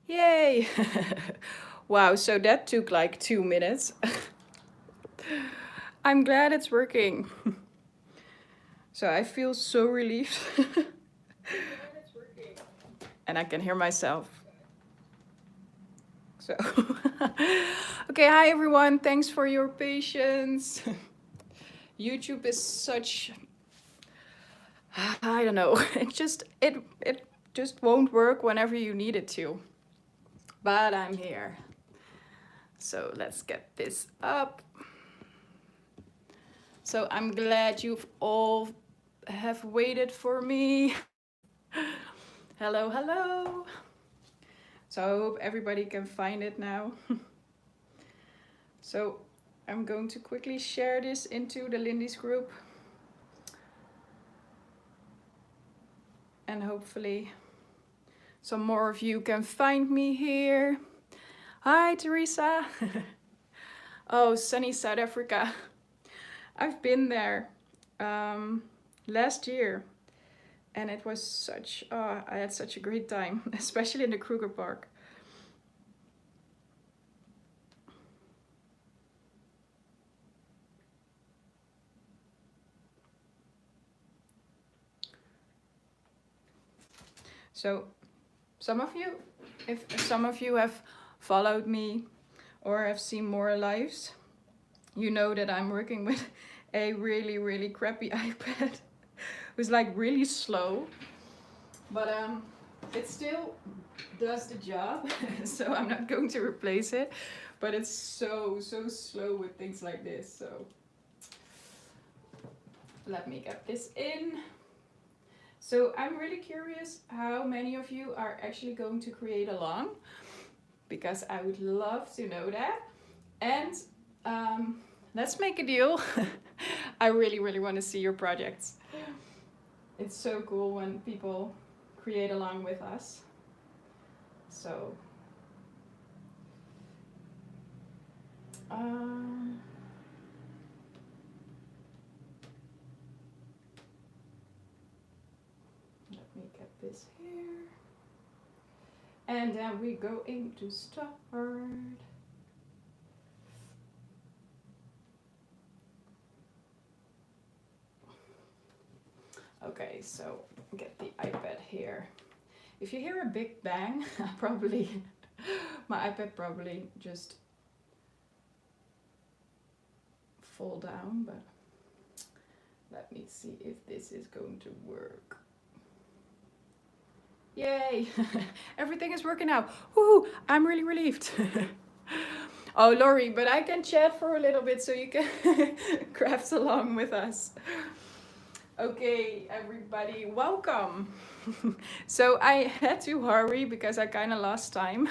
Yay! Wow, so that took like 2 minutes. I'm glad it's working. So I feel so relieved. And I can hear myself. So, okay, hi everyone. Thanks for your patience. YouTube is such, I don't know. It just won't work whenever you need it to. But I'm here. So let's get this up. So I'm glad you've all have waited for me. Hello, hello. So I hope everybody can find it now. So I'm going to quickly share this into the Lindy's group. And hopefully some more of you can find me here. Hi, Teresa. Oh, sunny South Africa. I've been there last year. And it was such, I had such a great time, especially in the Kruger Park. So some of you, if some of you have followed me or have seen more lives, you know that I'm working with a really, really crappy iPad. It was like really slow, but it still does the job. So I'm not going to replace it, but it's so slow with things like this. So let me get this in. So I'm really curious how many of you are actually going to create along, because I would love to know that. And let's make a deal. I really, really want to see your projects. It's so cool when people create along with us. So let me get this here. And then we go into start. Okay, so get the iPad here. If you hear a big bang, probably my iPad probably just fall down, but let me see if this is going to work. Yay! Everything is working out. Woohoo! I'm really relieved. Oh, Lori, but I can chat for a little bit so you can craft along with us. Okay, everybody, welcome. So I had to hurry because I kind of lost time.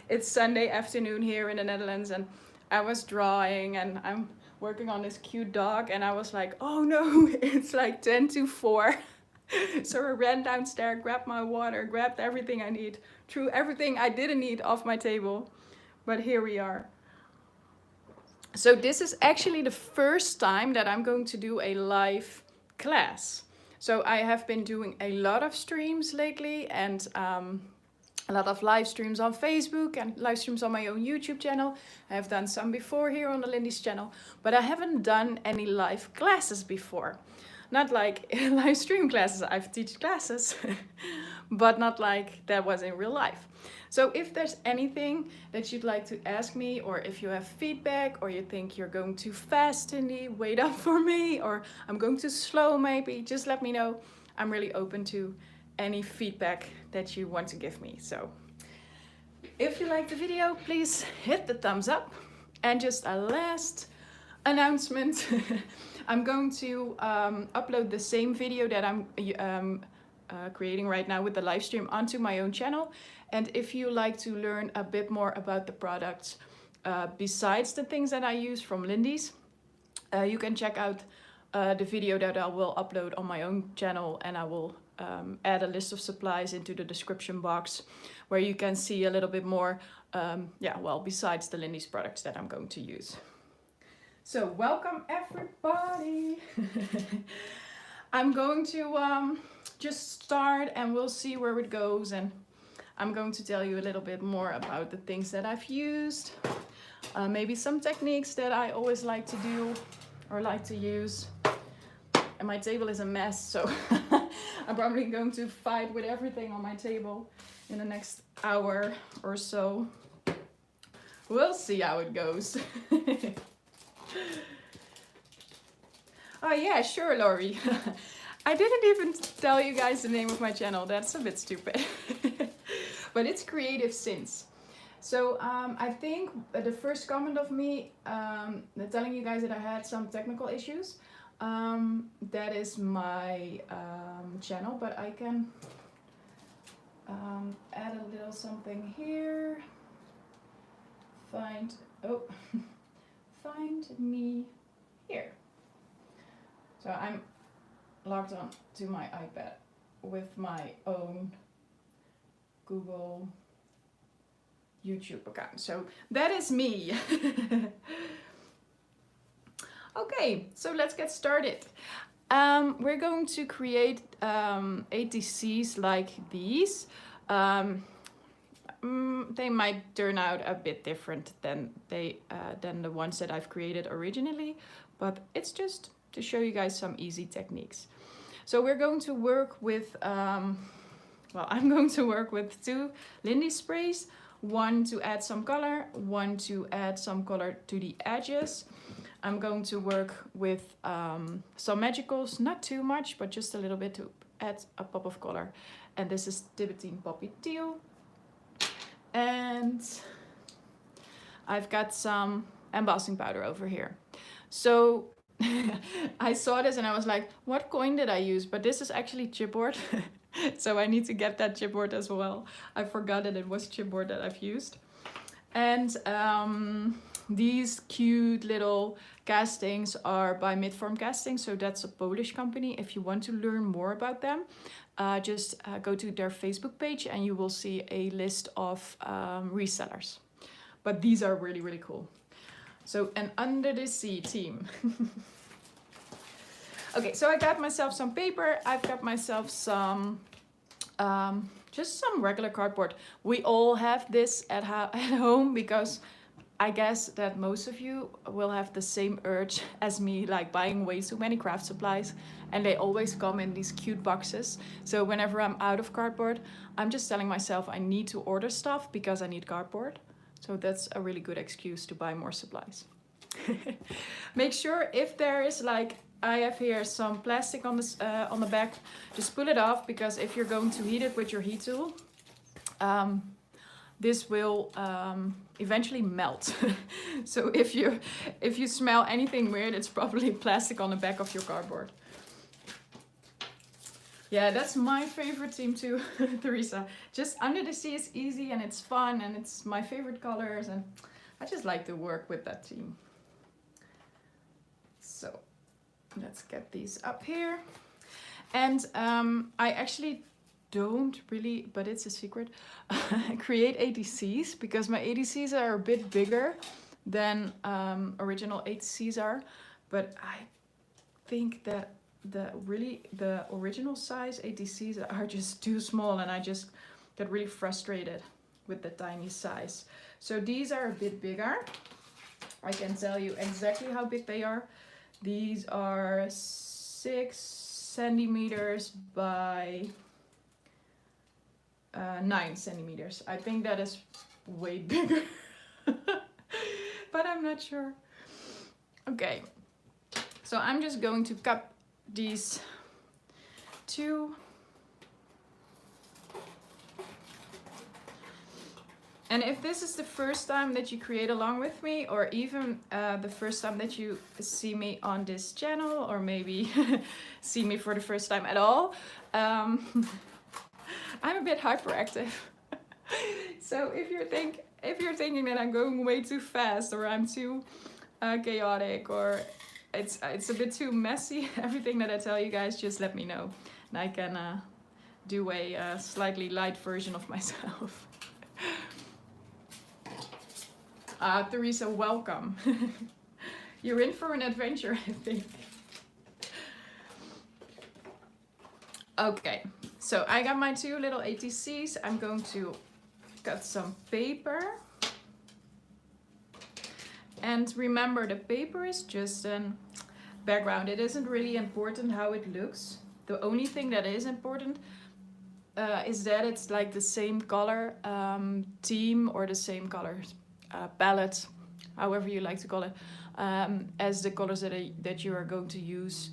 It's Sunday afternoon here in the Netherlands, and I was drawing and I'm working on this cute dog, and I was like, oh no, it's like 10 to 4. So I ran downstairs, grabbed my water, grabbed everything I need, threw everything I didn't need off my table. But here we are. So this is actually the first time that I'm going to do a live class. So I have been doing a lot of streams lately, and a lot of live streams on Facebook and live streams on my own YouTube channel. I have done some before here on the Lindy's channel, but I haven't done any live classes before. Not like live stream classes, I've teach classes, but not like that was in real life. So if there's anything that you'd like to ask me, or if you have feedback, or you think you're going too fast, Cindy, wait up for me, or I'm going too slow maybe, just let me know. I'm really open to any feedback that you want to give me. So if you like the video, please hit the thumbs up. And just a last announcement. I'm going to upload the same video that I'm creating right now with the live stream onto my own channel. And if you like to learn a bit more about the products besides the things that I use from Lindy's, you can check out the video that I will upload on my own channel, and I will add a list of supplies into the description box where you can see a little bit more, besides the Lindy's products that I'm going to use. So welcome everybody. I'm going to just start, and we'll see where it goes. And I'm going to tell you a little bit more about the things that I've used. Maybe some techniques that I always like to do or like to use. And my table is a mess, so I'm probably going to fight with everything on my table in the next hour or so. We'll see how it goes. Oh yeah, sure, Lori. I didn't even tell you guys the name of my channel. That's a bit stupid. But it's Creative Sins. So I think the first comment of me telling you guys that I had some technical issues, that is my channel, but I can add a little something here. Find me here. So I'm logged on to my iPad with my own Google YouTube account. So that is me. Okay, so let's get started. We're going to create ATCs like these. They might turn out a bit different than the ones that I've created originally, but it's just to show you guys some easy techniques. So we're going to work with, I'm going to work with 2 Lindy sprays, one to add some color, one to add some color to the edges. I'm going to work with some magicals, not too much, but just a little bit to add a pop of color. And this is Tibetan Poppy Teal. And I've got some embossing powder over here. So I saw this and I was like, what coin did I use? But this is actually chipboard. So I need to get that chipboard as well. I forgot that it was chipboard that I've used. And these cute little castings are by Midform Casting. So that's a Polish company. If you want to learn more about them, just go to their Facebook page and you will see a list of resellers. But these are really, really cool. So an Under the Sea team. Okay, so I got myself some paper. I've got myself some, just some regular cardboard. We all have this at home because I guess that most of you will have the same urge as me, like buying way too many craft supplies, and they always come in these cute boxes. So whenever I'm out of cardboard, I'm just telling myself I need to order stuff because I need cardboard. So that's a really good excuse to buy more supplies. Make sure if there is like, I have here some plastic on the back, just pull it off, because if you're going to heat it with your heat tool, this will eventually melt. So if you smell anything weird, it's probably plastic on the back of your cardboard. Yeah, that's my favorite team too, Teresa. Just Under the Sea is easy and it's fun and it's my favorite colors, and I just like to work with that team. So let's get these up here. And I actually don't really, but it's a secret, create ATCs, because my ATCs are a bit bigger than original ATCs are. But I think that the original size ATCs are just too small, and I just get really frustrated with the tiny size. So these are a bit bigger. I can tell you exactly how big they are. These are 6 centimeters by 9 centimeters. I think that is way bigger, but I'm not sure. Okay, so I'm just going to cup these 2. And if this is the first time that you create along with me, or even the first time that you see me on this channel, or maybe see me for the first time at all, I'm a bit hyperactive. So if you're thinking that I'm going way too fast, or I'm too chaotic, or it's a bit too messy, everything that I tell you guys, just let me know, and I can do a slightly light version of myself. Teresa, welcome. You're in for an adventure, I think. Okay, So I got my 2 little ATCs. I'm going to cut some paper. And remember, the paper is just a background. It isn't really important how it looks. The only thing that is important is that it's like the same color theme or the same color palette, however you like to call it, as the colors that you are going to use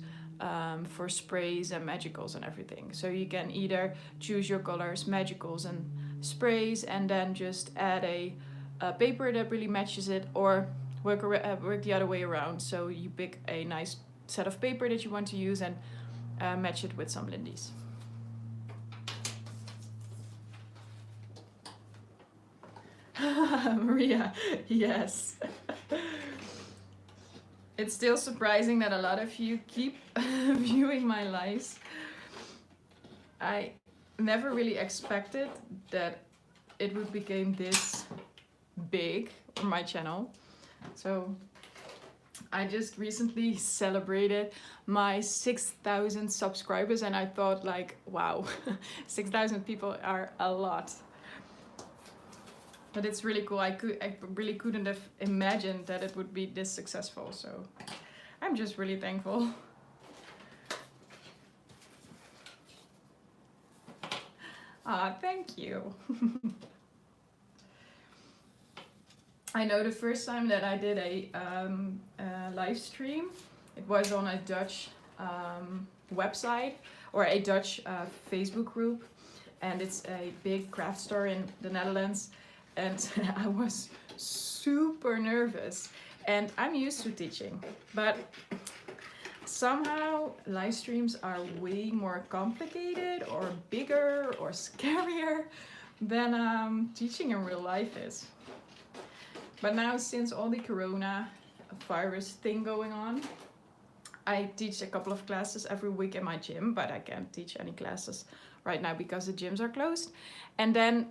for sprays and magicals and everything. So you can either choose your colors, magicals and sprays, and then just add a paper that really matches it, or work the other way around. So you pick a nice set of paper that you want to use and match it with some Lindy's. Maria, yes. It's still surprising that a lot of you keep viewing my lives. I never really expected that it would become this big on my channel. So I just recently celebrated my 6,000 subscribers, and I thought like, wow, 6,000 people are a lot. But it's really cool. I really couldn't have imagined that it would be this successful. So I'm just really thankful. Thank you. I know the first time that I did a live stream, it was on a Dutch website or a Dutch Facebook group, and it's a big craft store in the Netherlands. And I was super nervous, and I'm used to teaching, but somehow live streams are way more complicated or bigger or scarier than teaching in real life is. But now, since all the coronavirus thing going on, I teach a couple of classes every week in my gym, but I can't teach any classes right now because the gyms are closed. And then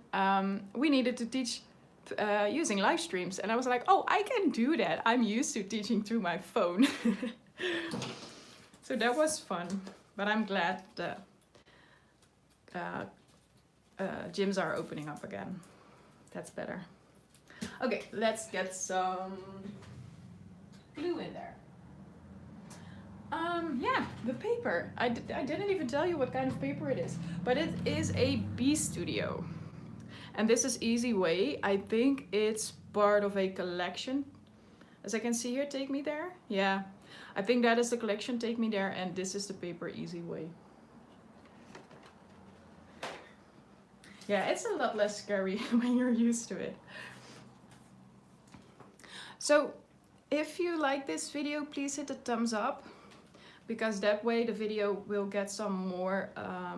we needed to teach using live streams, and I was like, oh, I can do that. I'm used to teaching through my phone. So that was fun, but I'm glad the gyms are opening up again. That's better. Okay, let's get some glue in there. Yeah, the paper. I didn't even tell you what kind of paper it is, but it is a B Studio. And this is Easy Way. I think it's part of a collection. As I can see here, Take Me There. Yeah, I think that is the collection, Take Me There, and this is the paper Easy Way. Yeah, it's a lot less scary when you're used to it. So, if you like this video, please hit the thumbs up, because that way the video will get some more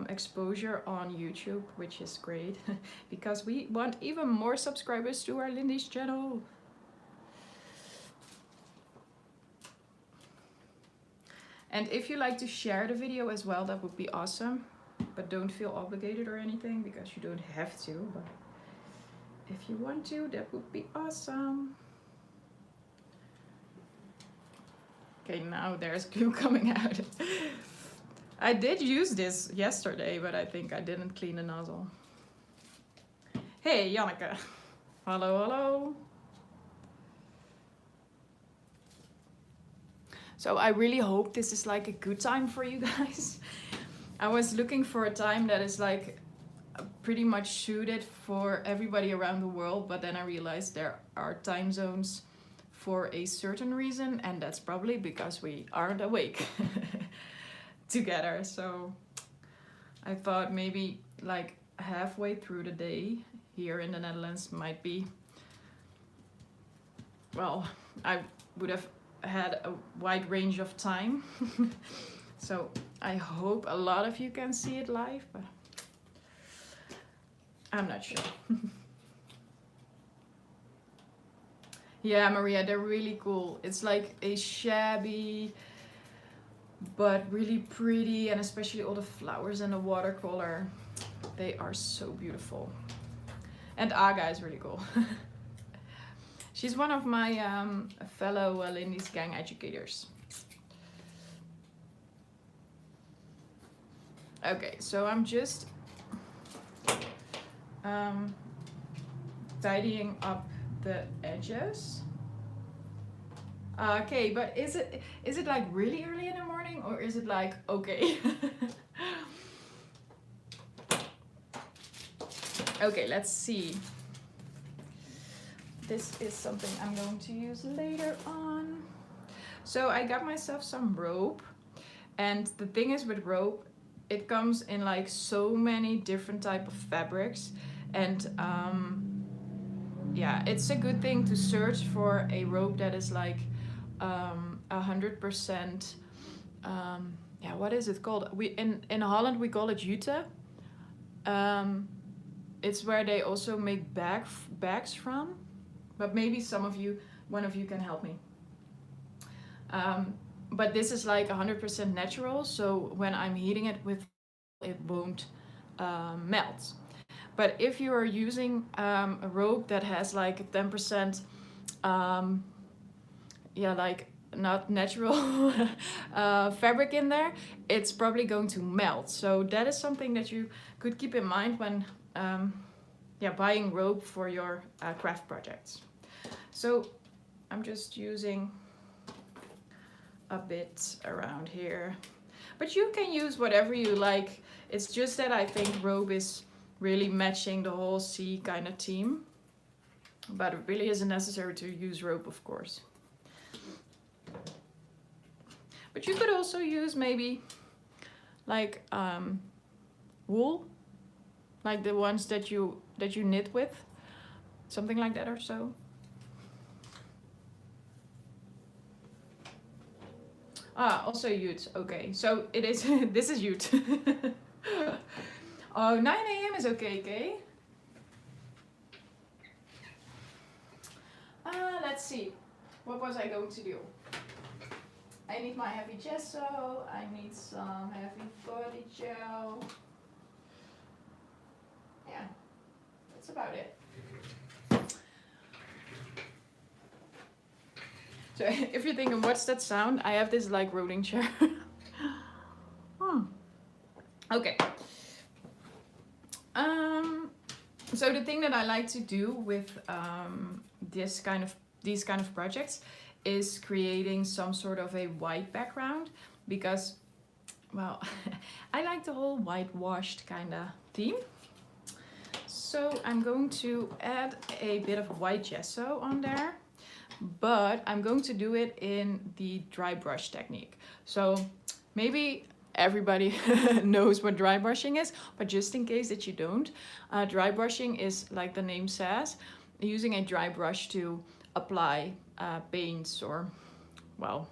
exposure on YouTube, which is great, because we want even more subscribers to our Lindy's channel. And if you like to share the video as well, that would be awesome, but don't feel obligated or anything, because you don't have to, but if you want to, that would be awesome. Okay, now there's glue coming out. I did use this yesterday, but I think I didn't clean the nozzle. Hey, Janneke. Hello, hello. So I really hope this is like a good time for you guys. I was looking for a time that is like pretty much suited for everybody around the world, but then I realized there are time zones for a certain reason, and that's probably because we aren't awake together. So I thought maybe like halfway through the day here in the Netherlands might be, well, I would have had a wide range of time. So I hope a lot of you can see it live, but I'm not sure. Yeah, Maria, they're really cool. It's like a shabby, but really pretty, and especially all the flowers and the watercolor. They are so beautiful. And Aga is really cool. She's one of my fellow Lindy's Gang educators. Okay, so I'm just um, tidying up the edges. Okay, but is it like really early in the morning, or is it like okay? Okay, let's see. This is something I'm going to use later on. So I got myself some rope, and the thing is with rope, it comes in like so many different type of fabrics, and yeah, it's a good thing to search for a rope that is like 100%. Yeah, what is it called? We in Holland we call it jute. Um, it's where they also make bags from, but maybe one of you can help me. Um, but this is like 100% natural, so when I'm heating it with, it won't melt. But if you are using a rope that has like a 10%, yeah, like not natural fabric in there, it's probably going to melt. So that is something that you could keep in mind when yeah, buying rope for your craft projects. So I'm just using a bit around here, but you can use whatever you like. It's just that I think rope is really matching the whole sea kind of theme, but it really isn't necessary to use rope, of course. But you could also use maybe like wool, like the ones that you knit with, something like that or so. Also jute. Okay, so it is. This is jute. Oh, 9 a.m. is okay, okay? Let's see. What was I going to do? I need my heavy gesso. I need some heavy body gel. Yeah, that's about it. So if you're thinking, what's that sound? I have this like rolling chair. Okay. So the thing that I like to do with these kind of projects is creating some sort of a white background, because, well, I like the whole whitewashed kind of theme. So I'm going to add a bit of white gesso on there, but I'm going to do it in the dry brush technique. So maybe everybody knows what dry brushing is, but just in case that you don't, dry brushing is, like the name says, using a dry brush to apply paints, or, well,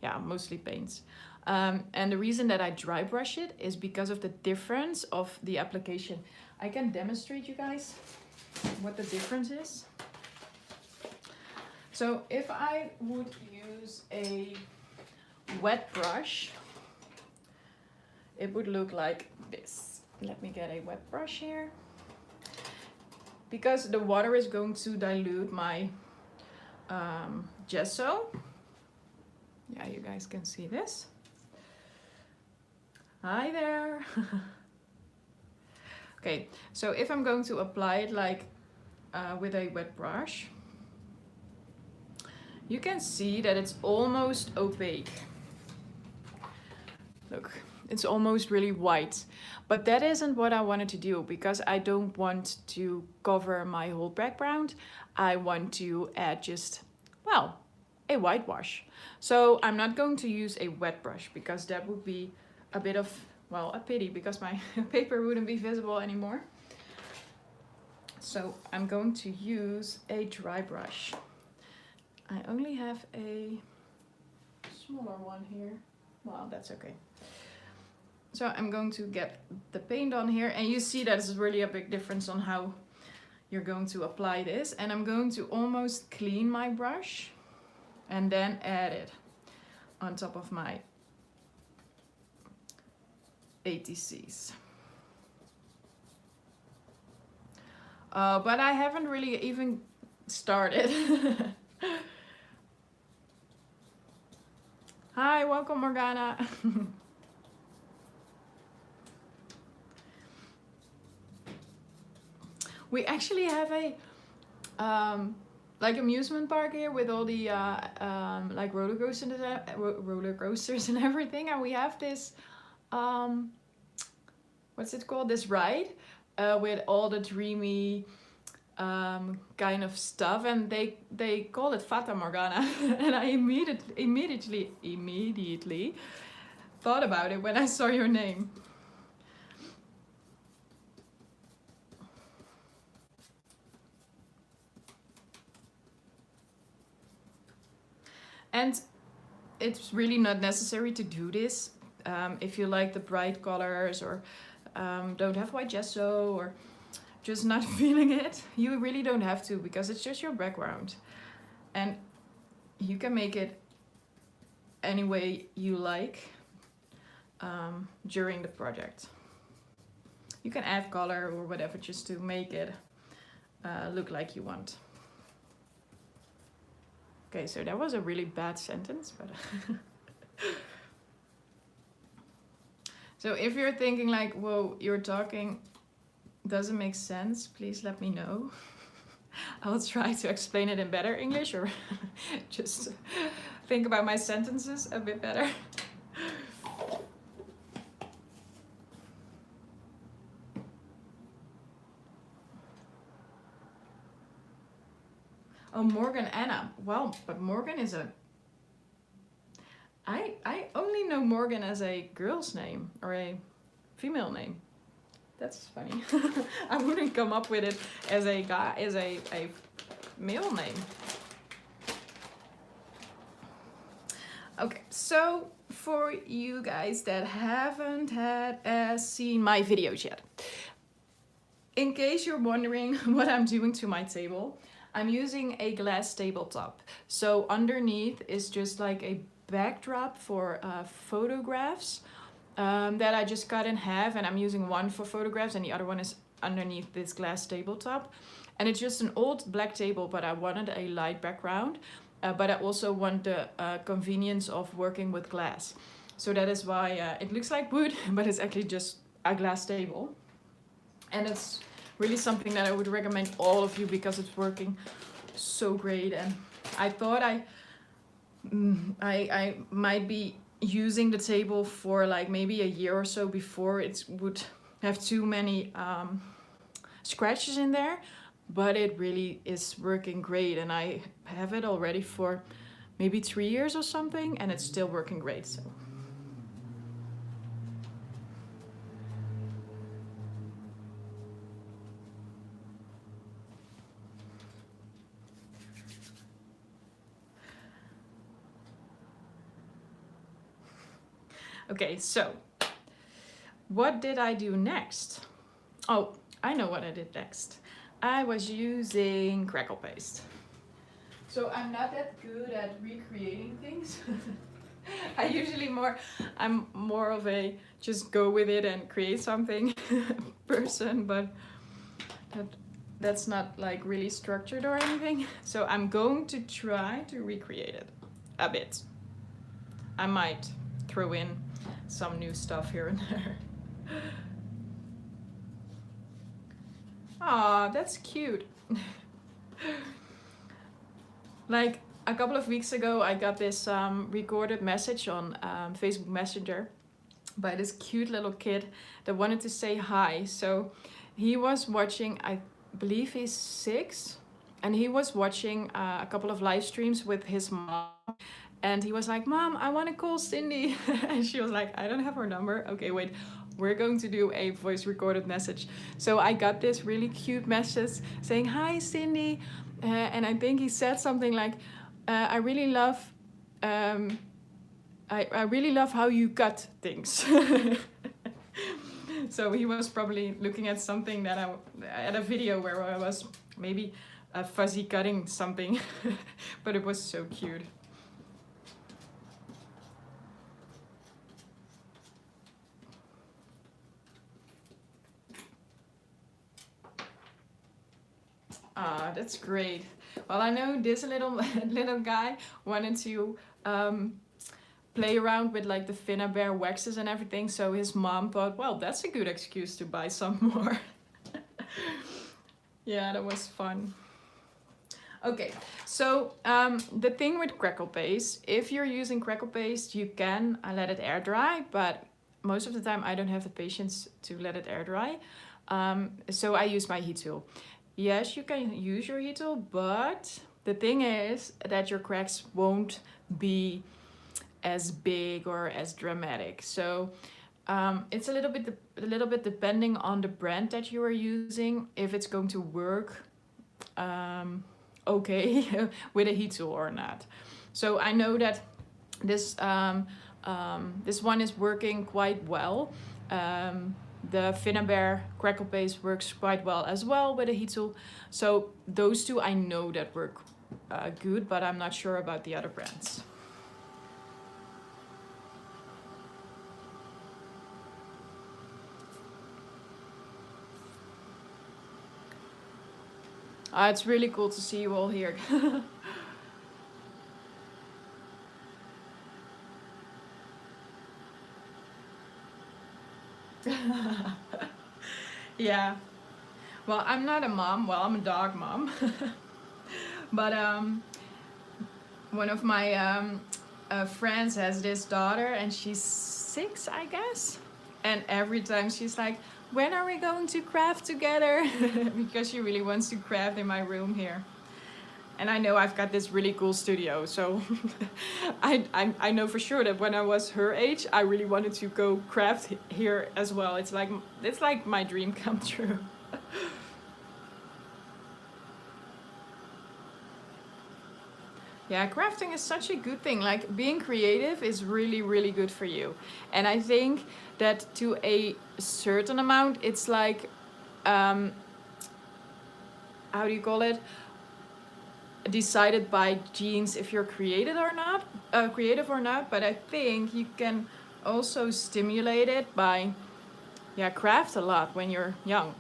yeah, mostly paints. And the reason that I dry brush it is because of the difference of the application. I can demonstrate you guys what the difference is. So if I would use a wet brush, it would look like this. Let me get a wet brush here. Because the water is going to dilute my gesso. Yeah, you guys can see this. Hi there. Okay, so if I'm going to apply it like with a wet brush, you can see that it's almost opaque. Look, it's almost really white. But that isn't what I wanted to do, because I don't want to cover my whole background. I want to add just, well, a whitewash. So I'm not going to use a wet brush, because that would be a bit of, well, a pity, because my paper wouldn't be visible anymore. So I'm going to use a dry brush. I only have a smaller one here. Well, that's okay. So I'm going to get the paint on here, and you see that it's really a big difference on how you're going to apply this. And I'm going to almost clean my brush and then add it on top of my ATCs. But I haven't really even started. Hi, welcome Morgana. We actually have a like amusement park here with all the like roller coasters and everything, and we have this what's it called, this ride with all the dreamy kind of stuff, and they call it Fata Morgana. And I immediately thought about it when I saw your name. And it's really not necessary to do this if you like the bright colors, or don't have white gesso, or just not feeling it. You really don't have to, because it's just your background. And you can make it any way you like during the project. You can add color or whatever just to make it look like you want. Okay, so that was a really bad sentence, but so if you're thinking like, whoa, you're talking doesn't make sense, please let me know. I'll try to explain it in better English, or just think about my sentences a bit better. Oh, Morgan Anna. Well, but Morgan is a... I only know Morgan as a girl's name or a female name. That's funny. I wouldn't come up with it as a guy, as a male name. Okay, so for you guys that haven't seen my videos yet, in case you're wondering what I'm doing to my table, I'm using a glass tabletop. So underneath is just like a backdrop for photographs that I just cut in half, and I'm using one for photographs and the other one is underneath this glass tabletop. And it's just an old black table, but I wanted a light background, but I also want the convenience of working with glass. So that is why it looks like wood, but it's actually just a glass table. And it's really something that I would recommend all of you, because it's working so great. And I thought I might be using the table for like maybe a year or so before it would have too many scratches in there, but it really is working great, and I have it already for maybe 3 years or something, and it's still working great. So okay, so what did I do next? Oh, I know what I did next. I was using crackle paste. So I'm not that good at recreating things. I'm more of a just go with it and create something person, but that's not like really structured or anything. So I'm going to try to recreate it a bit. I might throw in some new stuff here and there. Aw, that's cute. Like a couple of weeks ago, I got this recorded message on Facebook Messenger by this cute little kid that wanted to say hi. So he was watching, I believe he's 6, and he was watching a couple of live streams with his mom. And he was like, "Mom, I want to call Cindy." And she was like, "I don't have her number." Okay, wait, we're going to do a voice recorded message. So I got this really cute message saying, "Hi, Cindy." And I think he said something like, I really love how you cut things. So he was probably looking at something that at a video where I was maybe fuzzy cutting something, but it was so cute. Ah, that's great. Well, I know this little guy wanted to play around with like the Finna Bear waxes and everything, so his mom thought, well, that's a good excuse to buy some more. Yeah, that was fun. Okay, so the thing with crackle paste, if you're using crackle paste, you can let it air dry, but most of the time I don't have the patience to let it air dry. So I use my heat tool. Yes, you can use your heat tool, but the thing is that your cracks won't be as big or as dramatic. So it's a little bit depending on the brand that you are using, if it's going to work okay with a heat tool or not. So I know that this this one is working quite well. The Finnabair crackle paste works quite well as well with a heat tool. So those two I know that work good, but I'm not sure about the other brands. It's really cool to see you all here. Yeah. Well, I'm not a mom. Well, I'm a dog mom. But one of my friends has this daughter, and she's 6, I guess. And every time she's like, "When are we going to craft together?" Because she really wants to craft in my room here. And I know I've got this really cool studio, so I know for sure that when I was her age, I really wanted to go craft here as well. It's like my dream come true. Yeah, crafting is such a good thing. Like being creative is really, really good for you. And I think that to a certain amount, it's like, um, how do you call it? Decided by genes if you're creative or not. But I think you can also stimulate it by, yeah, craft a lot when you're young.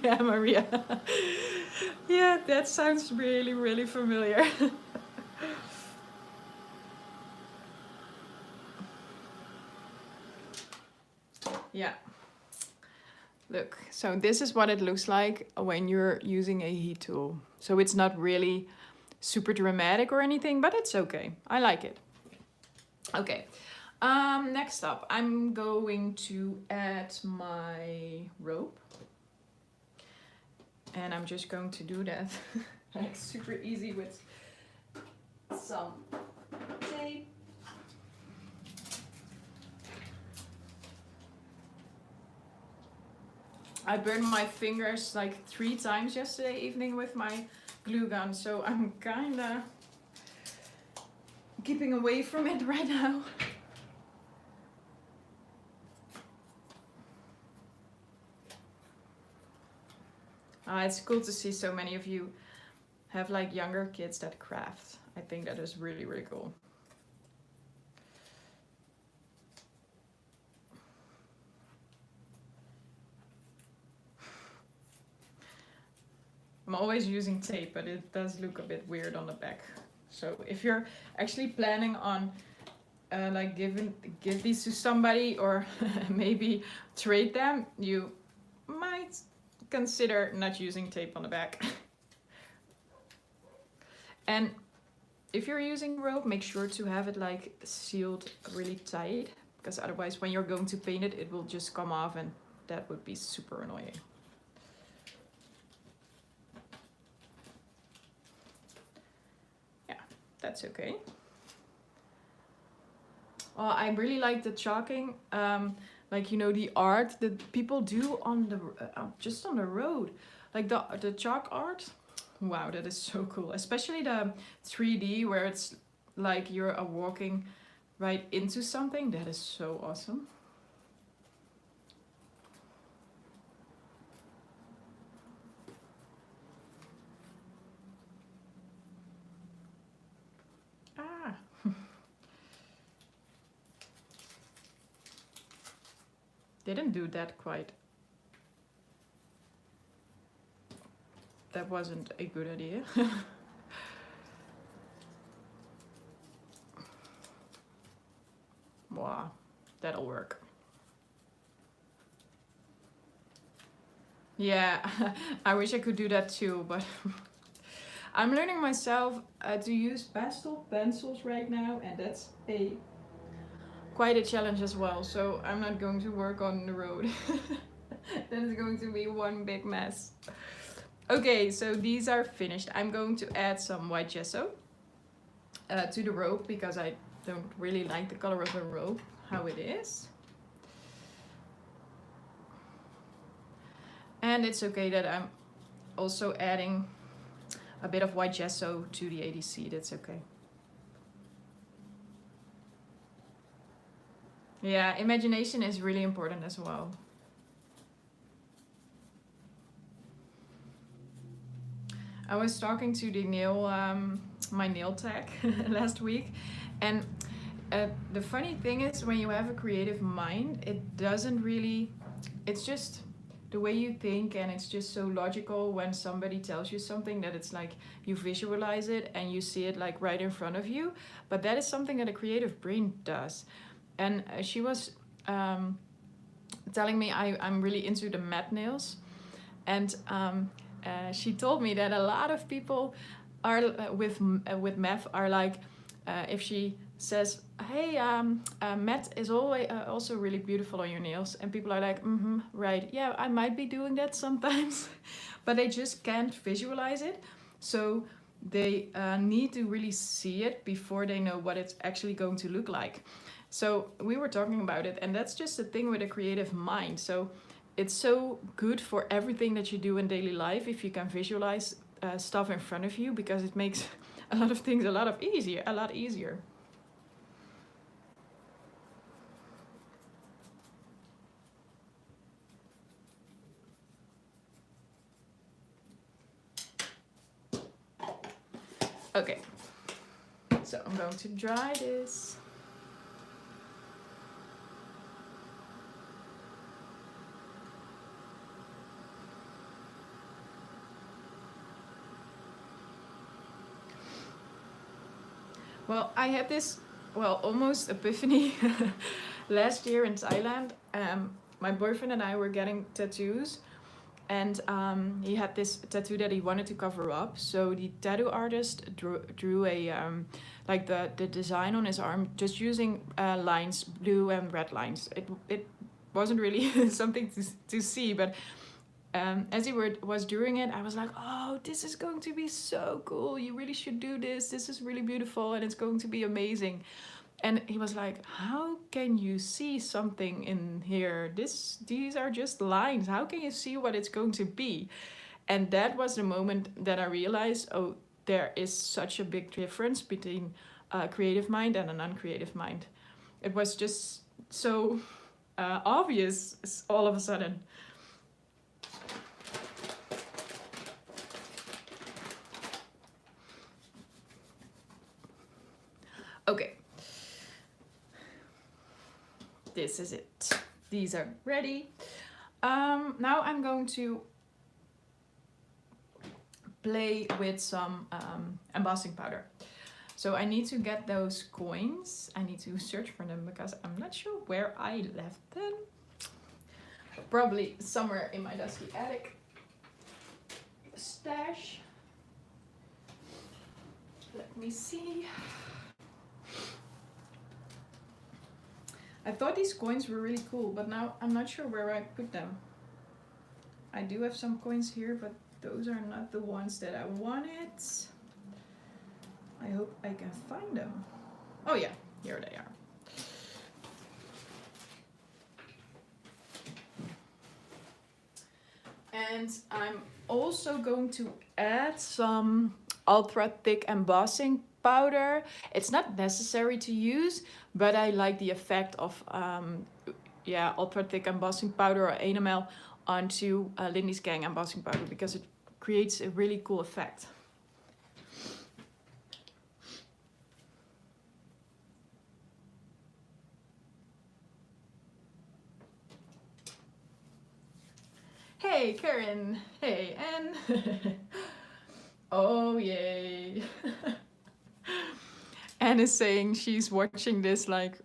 Yeah, Maria. Yeah, that sounds really, really familiar. Yeah. Look, so this is what it looks like when you're using a heat tool. So it's not really super dramatic or anything, but it's okay. I like it. Okay. Next up, I'm going to add my rope. And I'm just going to do that like super easy with some tape. I burned my fingers like 3 times yesterday evening with my glue gun, so I'm kinda keeping away from it right now. It's cool to see so many of you have like younger kids that craft. I think that is really, really cool. I'm always using tape, but it does look a bit weird on the back. So if you're actually planning on like give these to somebody or maybe trade them, you might consider not using tape on the back. And if you're using rope, make sure to have it like sealed really tight, because otherwise when you're going to paint it, it will just come off and that would be super annoying. Yeah, that's okay. I really like the chalking, like, you know, the art that people do on the just on the road, like the chalk art. Wow, that is so cool. Especially the 3D where it's like you're walking right into something. That is so awesome. Ah. Didn't do that quite. That wasn't a good idea. that'll work. Yeah, I wish I could do that too, but I'm learning myself to use pastel pencils right now, and that's a quite a challenge as well. So I'm not going to work on the road. That is going to be one big mess. Okay, so these are finished. I'm going to add some white gesso to the rope because I don't really like the color of the rope how it is. And it's okay that I'm also adding a bit of white gesso to the ADC. That's okay. Yeah, imagination is really important as well. I was talking to the nail, my nail tech last week, and the funny thing is when you have a creative mind, it doesn't really, it's just the way you think, and it's just so logical when somebody tells you something that it's like you visualize it and you see it like right in front of you. But that is something that a creative brain does. And she was telling me I'm really into the matte nails, and she told me that a lot of people are with math are like, if she says, hey, matte is always also really beautiful on your nails, and people are like, right, yeah, I might be doing that sometimes. But they just can't visualize it, so they need to really see it before they know what it's actually going to look like. So we were talking about it, and that's just the thing with a creative mind. So it's so good for everything that you do in daily life if you can visualize stuff in front of you, because it makes a lot of things a lot easier. Okay, so I'm going to dry this. Well, I had this, almost epiphany last year in Thailand. My boyfriend and I were getting tattoos, and he had this tattoo that he wanted to cover up. So the tattoo artist drew a like the design on his arm just using lines, blue and red lines. It wasn't really something to see, but as he was doing it, I was like, oh, this is going to be so cool. You really should do this. This is really beautiful, and it's going to be amazing. And he was like, how can you see something in here? These are just lines. How can you see what it's going to be? And that was the moment that I realized, oh, there is such a big difference between a creative mind and an uncreative mind. It was just so obvious all of a sudden. Okay. This is it. These are ready. Now I'm going to play with some embossing powder. So I need to get those coins. I need to search for them because I'm not sure where I left them. Probably somewhere in my dusty attic stash. Let me see. I thought these coins were really cool, but now I'm not sure where I put them. I do have some coins here, but those are not the ones that I wanted. I hope I can find them. Oh yeah, here they are. And I'm also going to add some ultra thick embossing powder. It's not necessary to use, but I like the effect of ultra thick embossing powder or enamel onto Lindy's Gang embossing powder, because it creates a really cool effect. Hey Karen, hey Anne. Oh yay. Anne is saying she's watching this like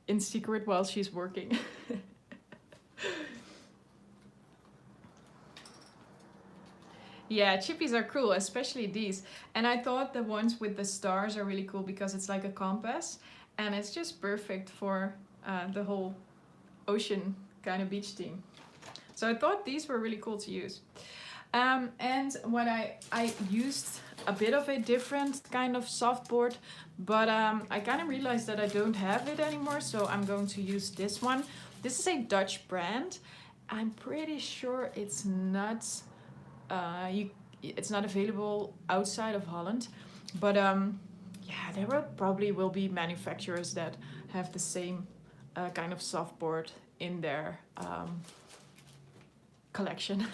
in secret while she's working. Yeah, chippies are cool, especially these. And I thought the ones with the stars are really cool because it's like a compass and it's just perfect for the whole ocean kind of beach theme. So I thought these were really cool to use. And when I used a bit of a different kind of softboard, but I kind of realized that I don't have it anymore, so I'm going to use this one. This is a Dutch brand. I'm pretty sure it's not it's not available outside of Holland, but yeah, there probably will be manufacturers that have the same kind of softboard in their collection.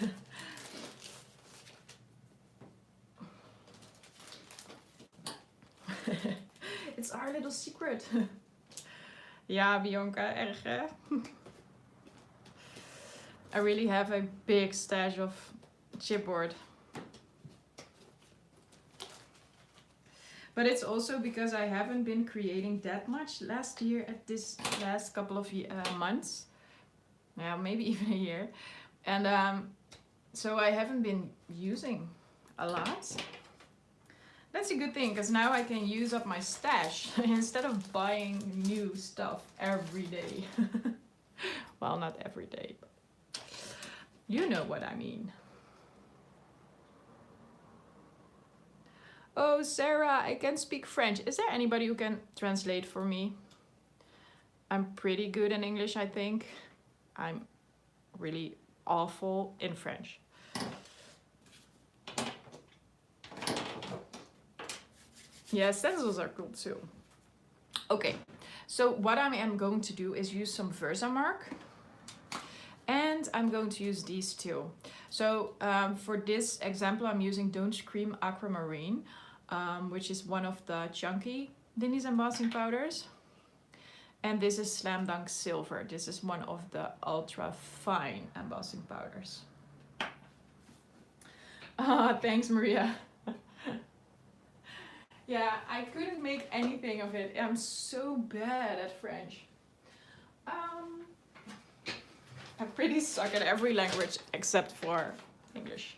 It's our little secret. Ja, Bianca, erg hè? I really have a big stash of chipboard. But it's also because I haven't been creating that much last year at this last couple of months. Yeah, maybe even a year. And so I haven't been using a lot. That's a good thing because now I can use up my stash instead of buying new stuff every day. Well, not every day, but you know what I mean. Oh, Sarah, I can speak French. Is there anybody who can translate for me? I'm pretty good in English, I think. I'm really awful in French. Yeah, stencils are cool too. Okay, so what I am going to do is use some Versamark. And I'm going to use these two. So for this example, I'm using Don't Scream Aquamarine, which is one of the chunky Lindy's embossing powders. And this is Slam Dunk Silver. This is one of the ultra fine embossing powders. Ah, thanks, Maria. Yeah, I couldn't make anything of it. I'm so bad at French. I pretty suck at every language except for English.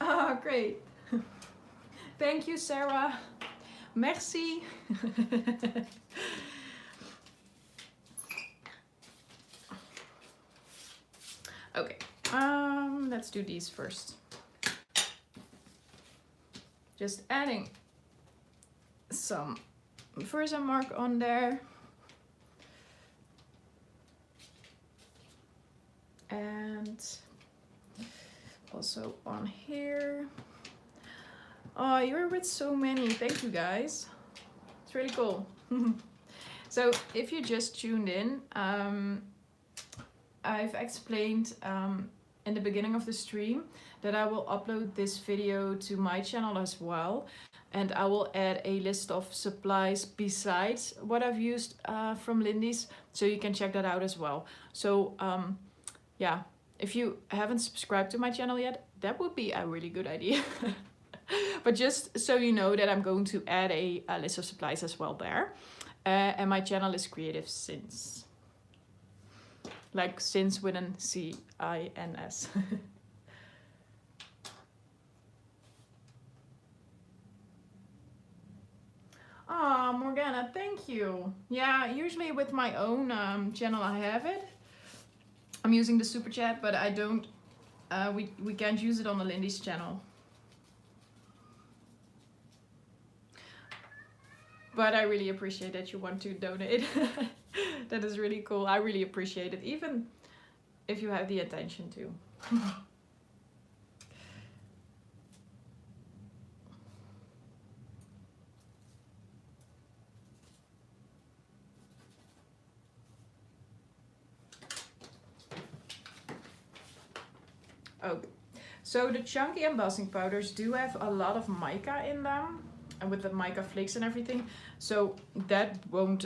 Ah, great. Thank you, Sarah. Merci. Okay, let's do these first. Just adding some Versamark on there. And also on here. Oh, you're with so many. Thank you, guys. It's really cool. So if you just tuned in, I've explained in the beginning of the stream that I will upload this video to my channel as well. And I will add a list of supplies besides what I've used from Lindy's, so you can check that out as well. So yeah, if you haven't subscribed to my channel yet, that would be a really good idea. But just so you know that I'm going to add a list of supplies as well there. And my channel is Creative Sins. Like Sins with an C-I-N-S. Ah, Morgana, thank you. Yeah, usually with my own channel I have it. I'm using the super chat, but I don't. We can't use it on the Lindy's channel. But I really appreciate that you want to donate. That is really cool. I really appreciate it, even if you have the intention to. Okay, so the chunky embossing powders do have a lot of mica in them, and with the mica flakes and everything, so that won't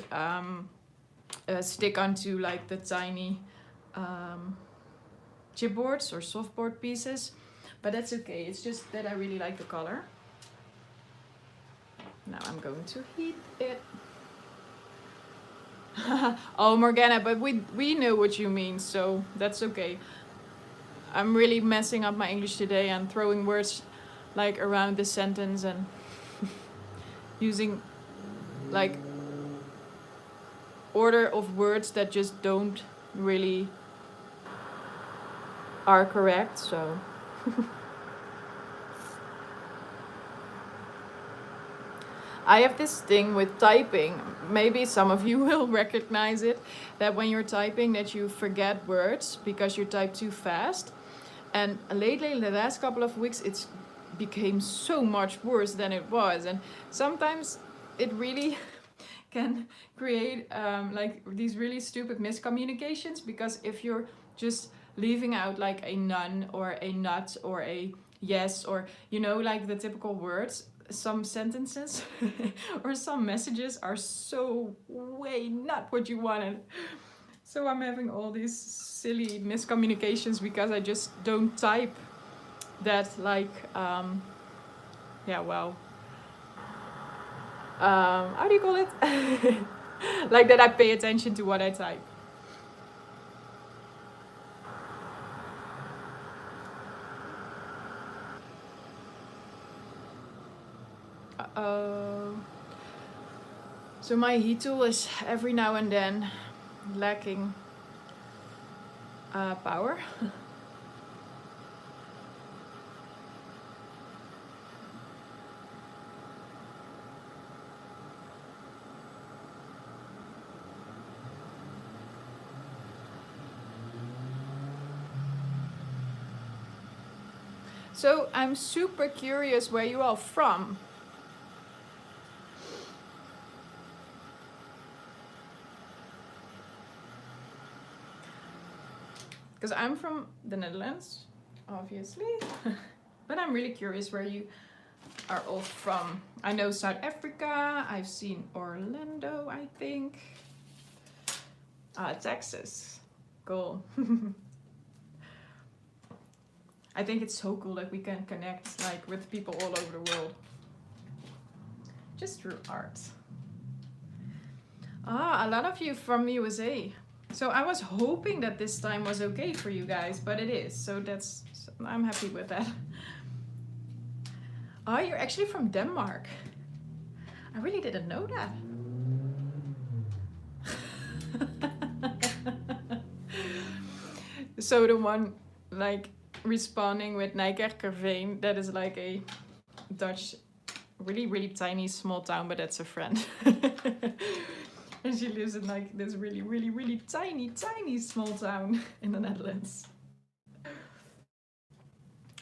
stick onto like the tiny chipboards or softboard pieces, but that's okay. It's just that I really like the color. Now I'm going to heat it. Oh, Morgana, but we know what you mean, so that's okay. I'm really messing up my English today and throwing words like around the sentence and using like order of words that just don't really are correct, so I have this thing with typing. Maybe some of you will recognize it, that when you're typing that you forget words because you type too fast. And lately, in the last couple of weeks, it's became so much worse than it was. And sometimes it really can create like these really stupid miscommunications, because if you're just leaving out like a none or a not or a yes, or you know, like the typical words, some sentences or some messages are so way not what you wanted. So I'm having all these silly miscommunications because I just don't type that like yeah, well, how do you call it? Like that I pay attention to what I type. So my heat tool is every now and then lacking power. So I'm super curious where you are from. Because I'm from the Netherlands, obviously. But I'm really curious where you are all from. I know South Africa, I've seen Orlando, I think. Texas. Cool. I think it's so cool that we can connect like with people all over the world. Just through art. A lot of you from USA. So I was hoping that this time was okay for you guys, but it is. So I'm happy with that. Oh, you're actually from Denmark. I really didn't know that. So the one like responding with Nijkerkerveen, that is like a Dutch, really, really tiny small town, but that's a friend. And she lives in like this really, really, really tiny, tiny small town in the Netherlands.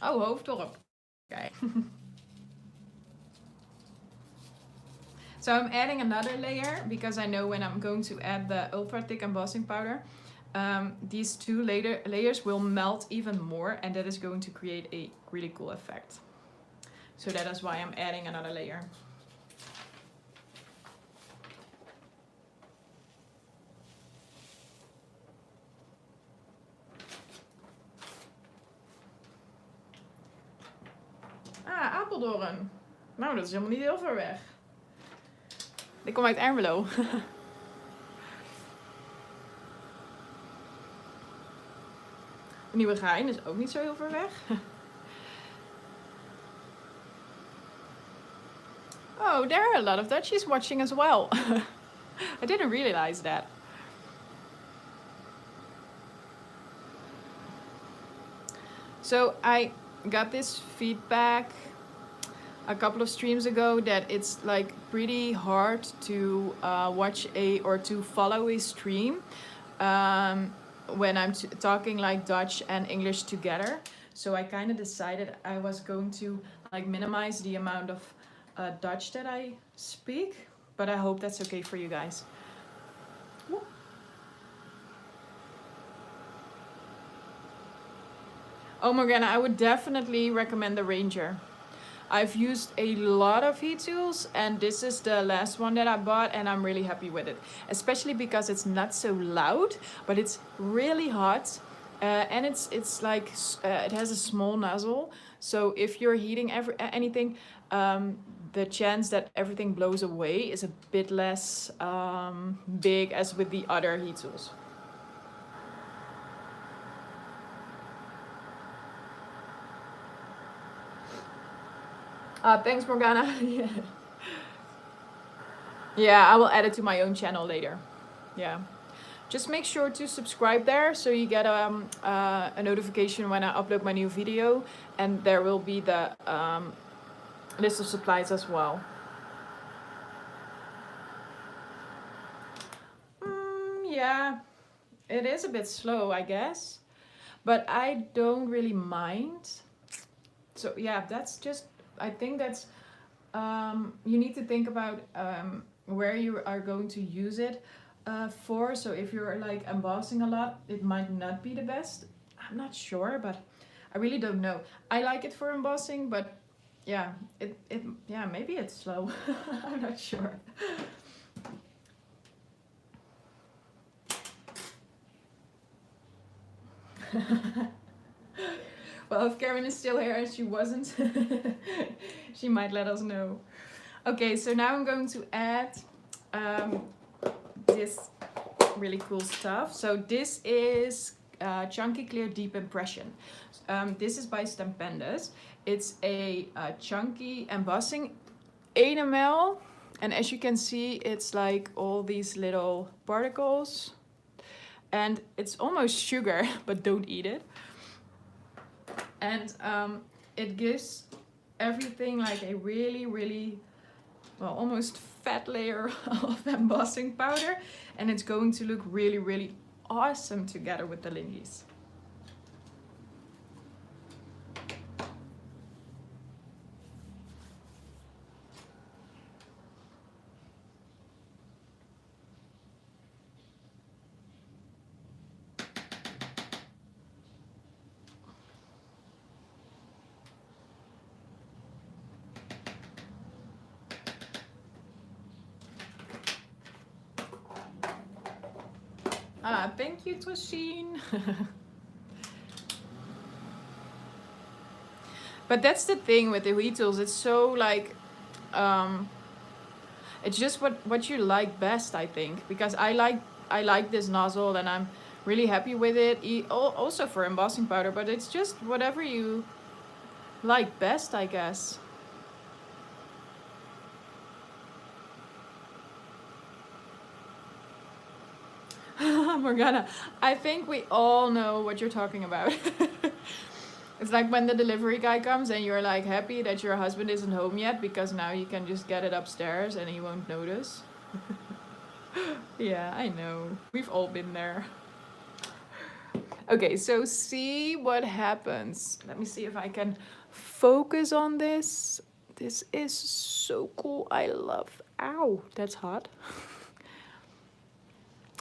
Oh, Hoofddorp. Okay. So I'm adding another layer because I know when I'm going to add the ultra thick embossing powder, these two layers will melt even more, and that is going to create a really cool effect. So that is why I'm adding another layer. Apeldoorn. Nou, dat is helemaal niet heel ver weg. Ik kom uit Ermelo. Nieuwegein is ook niet zo heel ver weg. Oh, there are a lot of Dutchies watching as well. I didn't realize that. So I got this feedback a couple of streams ago that it's like pretty hard to watch or to follow a stream when I'm talking like Dutch and English together. So I kind of decided I was going to like minimize the amount of Dutch that I speak, but I hope that's okay for you guys. Oh, Morgana, I would definitely recommend the Ranger. I've used a lot of heat tools, and this is the last one that I bought, and I'm really happy with it. Especially because it's not so loud, but it's really hot, and it's like it has a small nozzle. So if you're heating anything, the chance that everything blows away is a bit less big as with the other heat tools. Thanks, Morgana. Yeah, I will add it to my own channel later. Yeah. Just make sure to subscribe there so you get a notification when I upload my new video, and there will be the list of supplies as well. Yeah, it is a bit slow, I guess, but I don't really mind. So yeah, that's just, I think that's, you need to think about where you are going to use it for. So if you're like embossing a lot, it might not be the best. I'm not sure, but I really don't know. I like it for embossing, but yeah, yeah, maybe it's slow. I'm not sure. Well, if Karen is still here and she wasn't, she might let us know. Okay, so now I'm going to add this really cool stuff. So this is Chunky Clear Deep Impression. This is by Stupendous. It's a chunky embossing 8 ml, and as you can see, it's like all these little particles, and it's almost sugar, but don't eat it. And it gives everything like a really, well, almost fat layer of embossing powder, and it's going to look really awesome together with the Lindys. Thank you, Toshine. But that's the thing with the heat tools. It's so like, it's just what you like best, I think. Because I like this nozzle, and I'm really happy with it. Also for embossing powder, but it's just whatever you like best, I guess. Morgana, I think we all know what you're talking about. It's like when the delivery guy comes and you're like happy that your husband isn't home yet because now you can just get it upstairs and he won't notice. Yeah, I know. We've all been there. Okay, so see what happens. Let me see if I can focus on this. This is so cool. I love, ow, that's hot.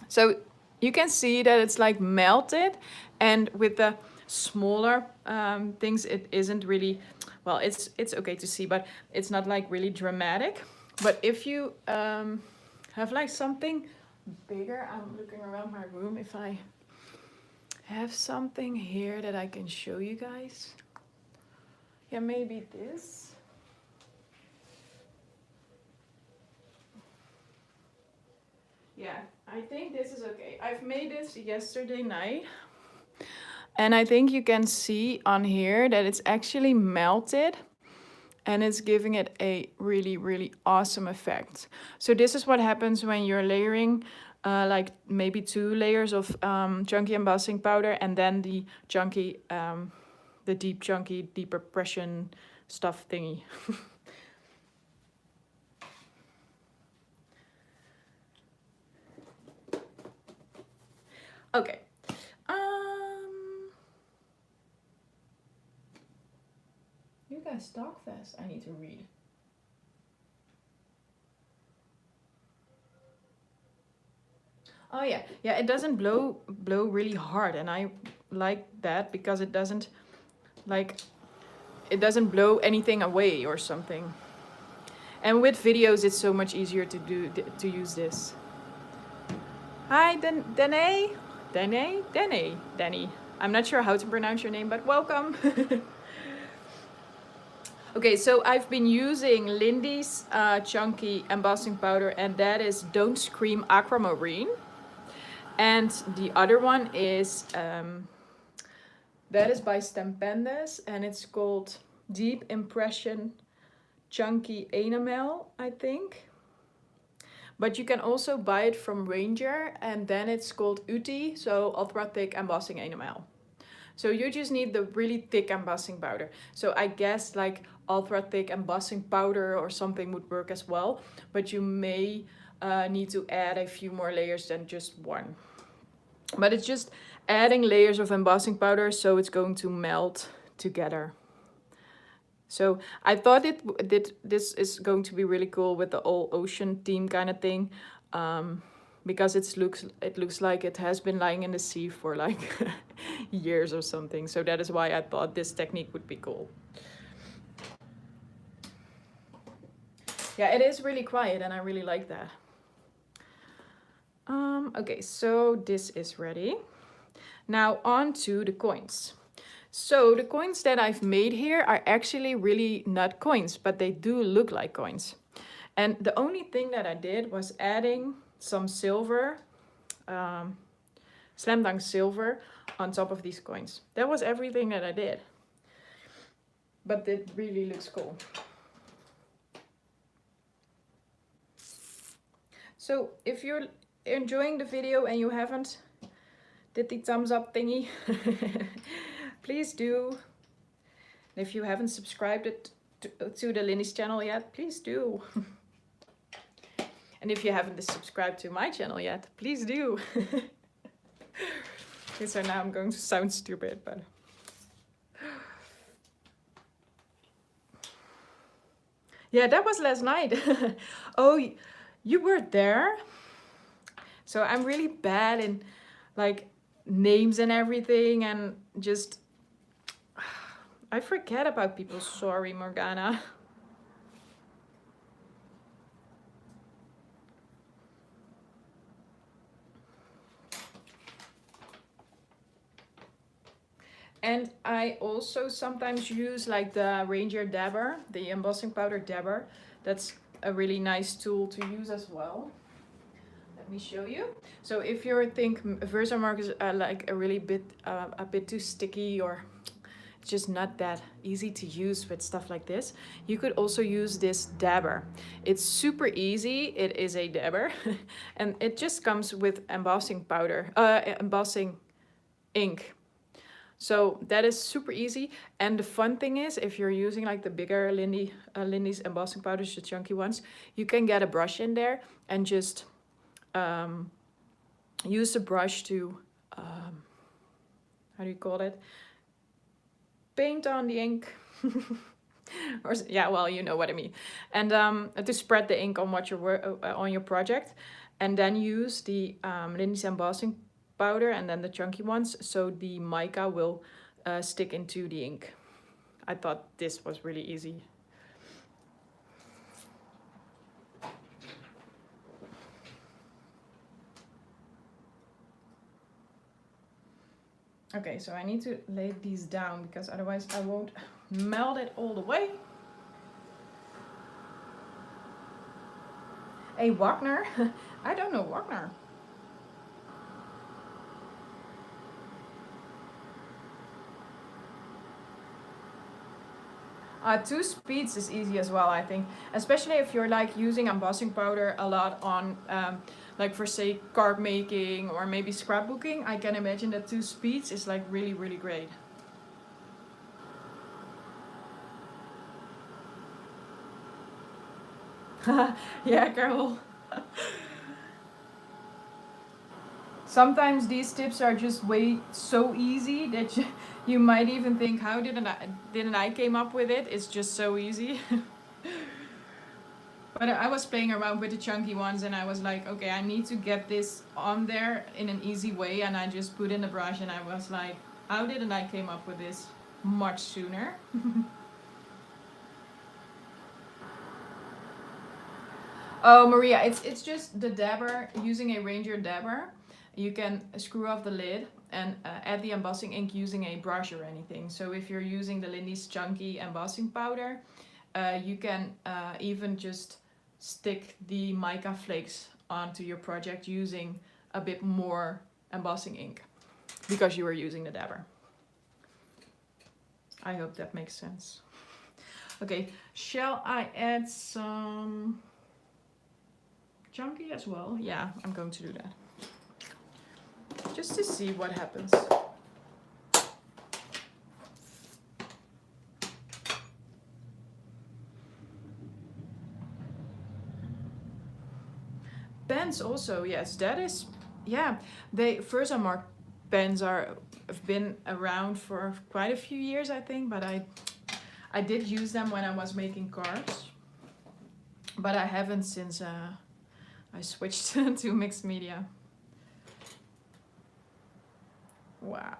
So you can see that it's like melted, and with the smaller things, it isn't really, well, it's okay to see, but it's not like really dramatic. But if you have like something bigger, I'm looking around my room if I have something here that I can show you guys. Yeah, maybe this. Yeah, I think this is okay. I've made this yesterday night, and I think you can see on here that it's actually melted, and it's giving it a really awesome effect. So this is what happens when you're layering like maybe 2 layers of chunky embossing powder, and then the chunky, the deep impression stuff thingy. Okay. You guys talk fast. I need to read. Oh yeah, yeah. It doesn't blow really hard, and I like that because it doesn't blow anything away or something. And with videos, it's so much easier to use this. Hi, Danae. Danny. I'm not sure how to pronounce your name, but welcome. Okay, so I've been using Lindy's chunky embossing powder, and that is Don't Scream Aquamarine. And the other one is, that is by Stampendes, and it's called Deep Impression Chunky Enamel, I think. But you can also buy it from Ranger, and then it's called Uti, so Ultra Thick Embossing Enamel. So you just need the really thick embossing powder. So I guess like ultra thick embossing powder or something would work as well, but you may need to add a few more layers than just one. But it's just adding layers of embossing powder, so it's going to melt together. So I thought this is going to be really cool with the all ocean theme kind of thing, because it looks like it has been lying in the sea for like years or something. So that is why I thought this technique would be cool. Yeah, it is really quiet, and I really like that. Okay, so this is ready. Now on to the coins. So the coins that I've made here are actually really not coins, but they do look like coins. And the only thing that I did was adding some silver, slam dunk silver, on top of these coins. That was everything that I did. But it really looks cool. So if you're enjoying the video and you haven't did the thumbs up thingy, please do. If you haven't subscribed to the Lindy's channel yet, please do. And if you haven't subscribed to my channel yet, please do. Okay, so now I'm going to sound stupid, but... Yeah, that was last night. Oh, you were there? So I'm really bad in like names and everything, and just... I forget about people. Sorry, Morgana. And I also sometimes use like the Ranger dabber, the embossing powder dabber. That's a really nice tool to use as well. Let me show you. So if you think Versamark is like a bit too sticky, or it's just not that easy to use with stuff like this, you could also use this dabber. It's super easy. It is a dabber and it just comes with embossing powder, embossing ink. So that is super easy. And the fun thing is, if you're using like the bigger Lindy's embossing powders, the chunky ones, you can get a brush in there and just use the brush to, how do you call it? Paint on the ink. Or yeah, well, you know what I mean. And to spread the ink on what you're on your project, and then use the Lindy's embossing powder and then the chunky ones, so the mica will stick into the ink. I thought this was really easy. Okay, so I need to lay these down because otherwise I won't melt it all the way. A Wagner? I don't know Wagner. Two speeds is easy as well, I think. Especially if you're like using embossing powder a lot on, like for say card making or maybe scrapbooking. I can imagine that 2 speeds is like really, really great. Yeah, Carol. Sometimes these tips are just so easy that you might even think, how didn't I came up with it? It's just so easy. But I was playing around with the chunky ones and I was like, okay, I need to get this on there in an easy way, and I just put in the brush and I was like, how didn't I came up with this much sooner? Oh, Maria, it's just the dabber, using a Ranger dabber. You can screw off the lid and add the embossing ink using a brush or anything. So if you're using the Lindy's chunky embossing powder, you can even just stick the mica flakes onto your project using a bit more embossing ink because you were using the dabber. I hope that makes sense. Okay, shall I add some chunky as well? Yeah, I'm going to do that. Just to see what happens. Pens also, yes, that is, yeah. First mark pens have been around for quite a few years, I think, but I did use them when I was making cards, but I haven't since I switched to mixed media. Wow.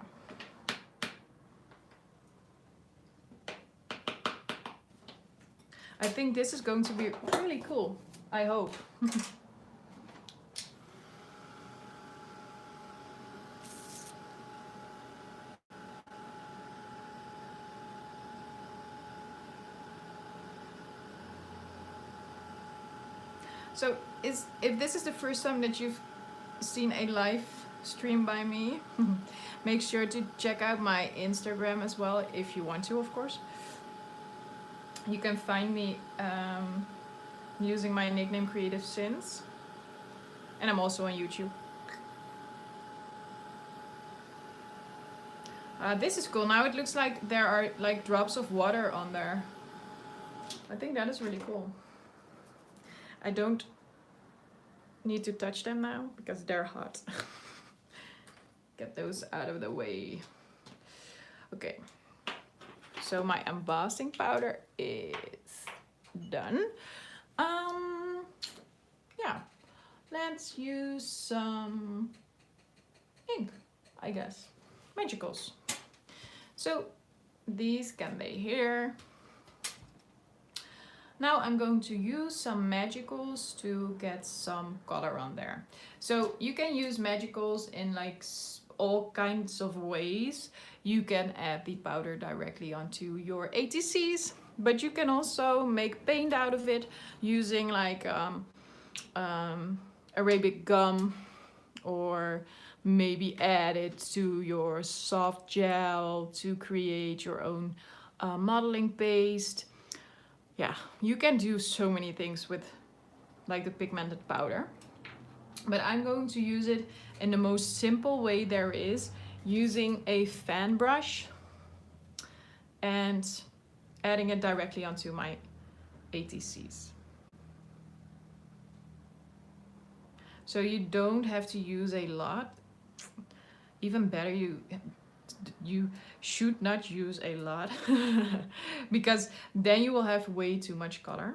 I think this is going to be really cool. I hope. So if this is the first time that you've seen a live stream by me, make sure to check out my Instagram as well if you want to, of course. You can find me using my nickname Creative Sins, and I'm also on YouTube. This is cool. Now it looks like there are like drops of water on there. I think that is really cool. I don't need to touch them now because they're hot. Get those out of the way. Okay, so my embossing powder is done. Yeah, let's use some ink, I guess. Magicals. So these can lay here. Now I'm going to use some magicals to get some color on there. So you can use magicals in like all kinds of ways. You can add the powder directly onto your ATCs, but you can also make paint out of it using like Arabic gum, or maybe add it to your soft gel to create your own modeling paste. Yeah, you can do so many things with like the pigmented powder, but I'm going to use it in the most simple way there is, using a fan brush and adding it directly onto my ATCs. So you don't have to use a lot. Even better, you should not use a lot because then you will have way too much color.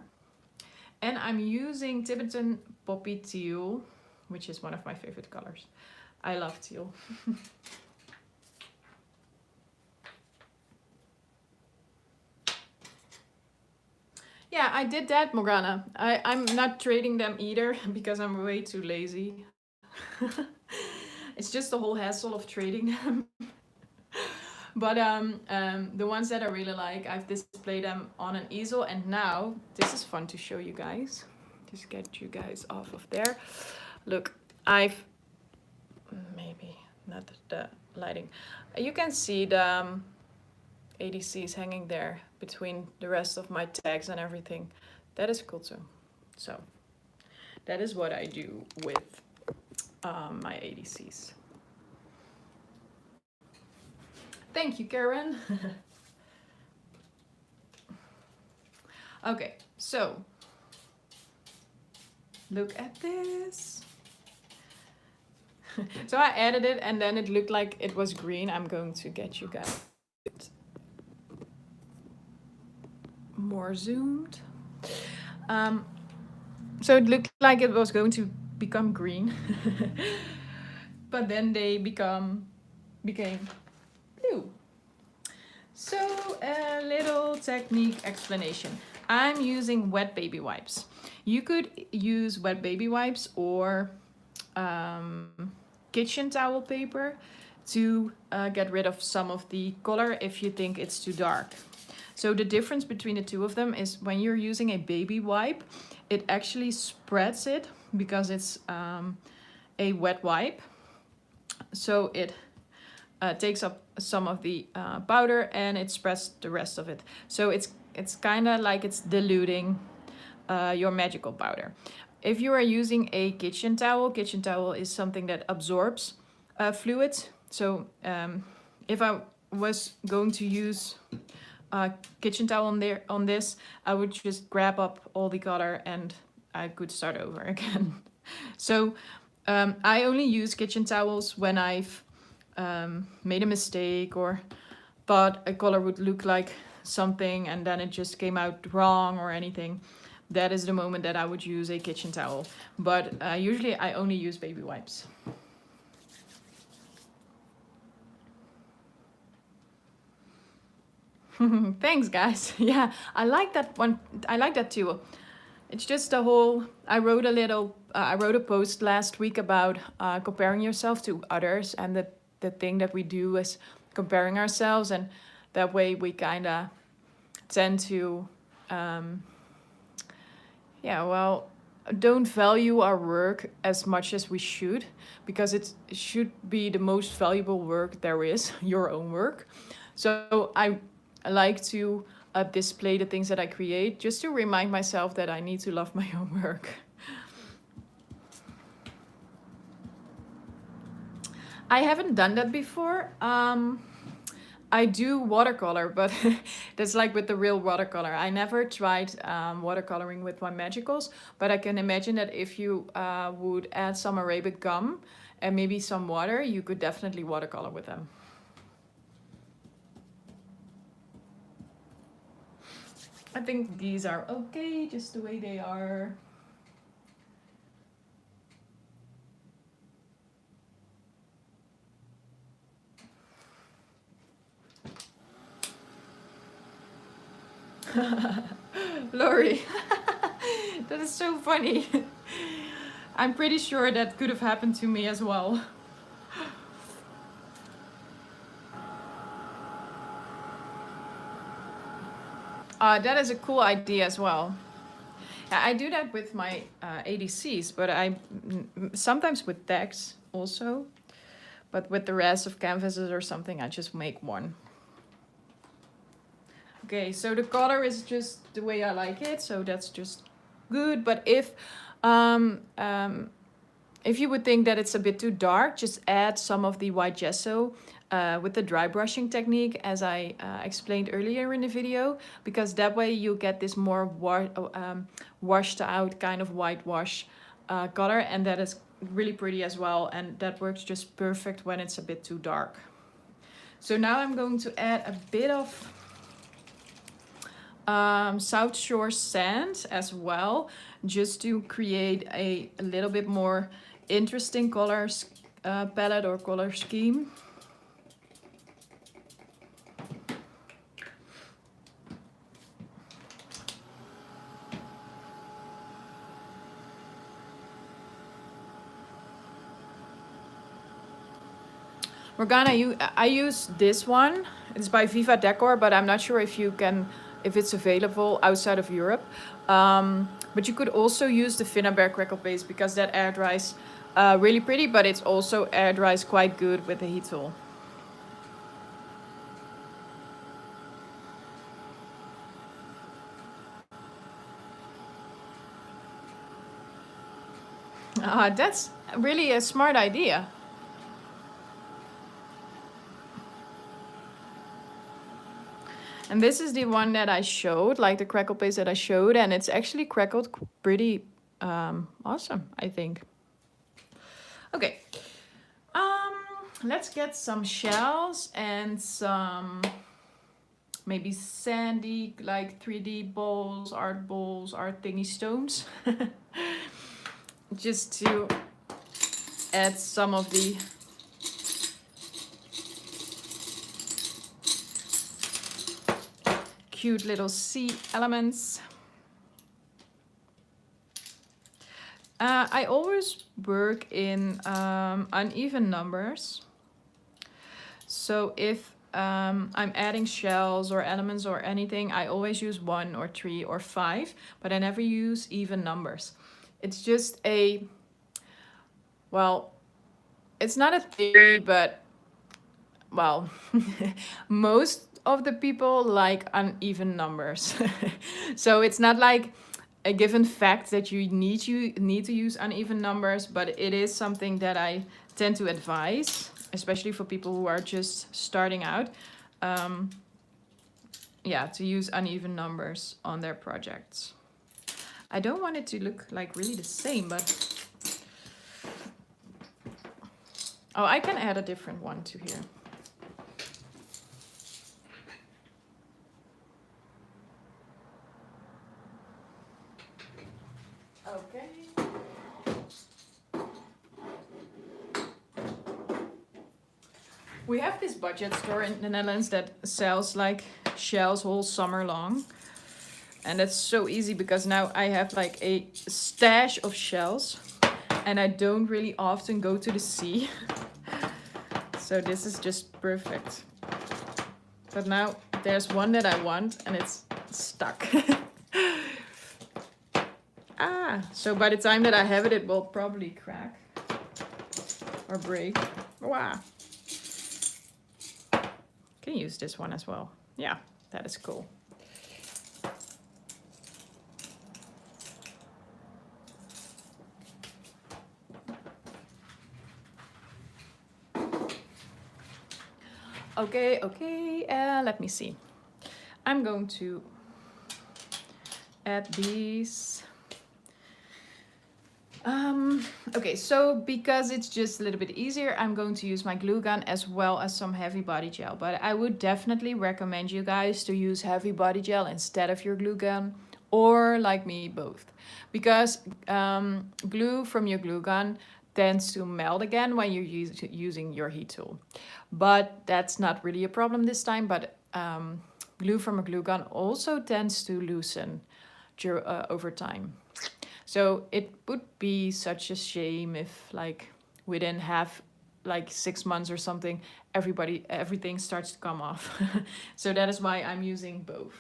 And I'm using Tibetan Poppy Teal, which is one of my favorite colors. I love teal. Yeah, I did that, Morgana. I'm not trading them either because I'm way too lazy. It's just the whole hassle of trading them. But the ones that I really like, I've displayed them on an easel, and now this is fun to show you guys. Just get you guys off of there. Look, I've maybe not the lighting. You can see the ADCs hanging there between the rest of my tags and everything. That is cool too. So that is what I do with my ADCs. Thank you, Karen. Okay, so look at this. So I added it and then it looked like it was green. I'm going to get you guys more zoomed. So it looked like it was going to become green, but then they became blue. So a little technique explanation. I'm using wet baby wipes. You could use wet baby wipes or kitchen towel paper to get rid of some of the color if you think it's too dark. So the difference between the two of them is when you're using a baby wipe, it actually spreads it because it's a wet wipe. So it takes up some of the powder and it spreads the rest of it. So it's kind of like it's diluting your magical powder. If you are using a kitchen towel is something that absorbs fluids. So if I was going to use a kitchen towel on this, I would just grab up all the color and I could start over again. So I only use kitchen towels when I've made a mistake or thought a color would look like something and then it just came out wrong or anything. That is the moment that I would use a kitchen towel. But usually I only use baby wipes. Thanks, guys. Yeah, I like that one. I like that too. It's just a whole. I wrote a post last week about comparing yourself to others, and the thing that we do is comparing ourselves, and that way we kind of tend to, don't value our work as much as we should, because it should be the most valuable work there is, your own work. So I like to display the things that I create just to remind myself that I need to love my own work. I haven't done that before. I do watercolor, but that's like with the real watercolor. I never tried watercoloring with my magicals, but I can imagine that if you would add some Arabic gum and maybe some water, you could definitely watercolor with them. I think these are okay, just the way they are. Lori, that is so funny. I'm pretty sure that could have happened to me as well. That is a cool idea as well. I do that with my ADCs, but I sometimes with decks also. But with the rest of canvases or something, I just make one. Okay, so the color is just the way I like it, so that's just good. But if you would think that it's a bit too dark, just add some of the white gesso with the dry brushing technique, as I explained earlier in the video, because that way you get this more washed out kind of whitewash color, and that is really pretty as well, and that works just perfect when it's a bit too dark. So now I'm going to add a bit of South Shore sand as well, just to create a little bit more interesting colors palette or color scheme. Morgana, I use this one. It's by Viva Decor, but I'm not sure if it's available outside of Europe. But you could also use the Finnabair crackle paste, because that air dries really pretty, but it's also air dries quite good with the heat tool. That's really a smart idea. And this is the one that I showed, like the crackle paste that I showed, and it's actually crackled pretty awesome, I think. Okay, let's get some shells and some maybe sandy, like 3D balls, art thingy stones. Just to add some of the cute little sea elements. I always work in uneven numbers. So if I'm adding shells or elements or anything, I always use 1 or 3 or 5, but I never use even numbers. It's just a, well, it's not a theory, but well, most of the people like uneven numbers. So it's not like a given fact that you need to use uneven numbers, but it is something that I tend to advise, especially for people who are just starting out. Yeah, to use uneven numbers on their projects. I don't want it to look like really the same, but oh, I can add a different one to here. Okay. We have this budget store in the Netherlands that sells like shells whole summer long. And that's so easy because now I have like a stash of shells and I don't really often go to the sea. So this is just perfect. But now there's one that I want and it's stuck. So by the time that I have it, it will probably crack or break. Wow. Can use this one as well. Yeah, that is cool. Okay, let me see. I'm going to add these. Okay, so because it's just a little bit easier, I'm going to use my glue gun as well as some heavy body gel. But I would definitely recommend you guys to use heavy body gel instead of your glue gun, or like me, both. Because glue from your glue gun tends to melt again when you're using your heat tool. But that's not really a problem this time, but glue from a glue gun also tends to loosen over time. So it would be such a shame if like within 6 months or something, everything starts to come off. So that is why I'm using both.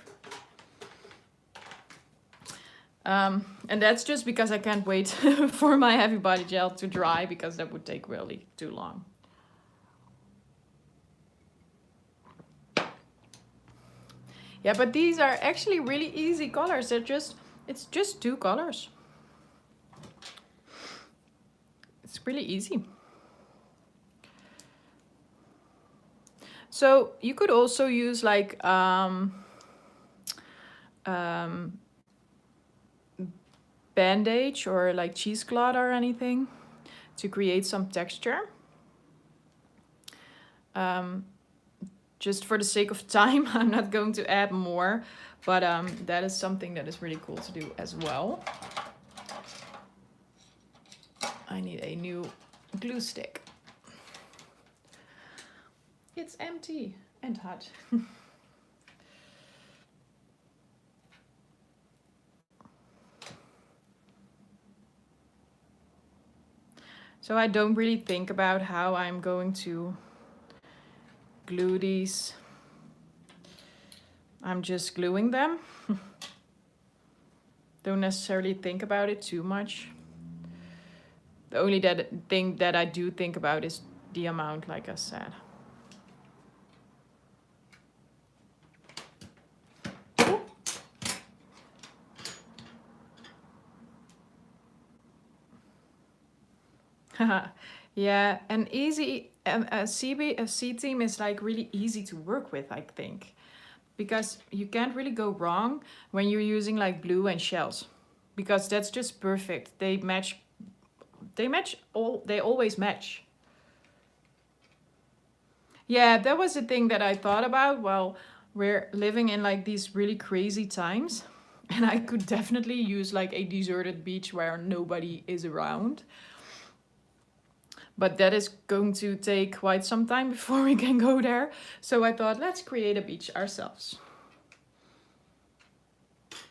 And that's just because I can't wait for my heavy body gel to dry, because that would take really too long. Yeah, but these are actually really easy colors. It's just 2 colors. It's really easy. So you could also use like bandage or like cheesecloth or anything to create some texture. Just for the sake of time, I'm not going to add more, but that is something that is really cool to do as well. I need a new glue stick. It's empty and hot. So I don't really think about how I'm going to glue these. I'm just gluing them. Don't necessarily think about it too much. The only thing that I do think about is the amount, like I said. Yeah, and a C team is like really easy to work with, I think, because you can't really go wrong when you're using like blue and shells, because that's just perfect. They always match. Yeah, that was the thing that I thought about. Well, we're living in like these really crazy times, and I could definitely use like a deserted beach where nobody is around. But that is going to take quite some time before we can go there. So I thought, let's create a beach ourselves.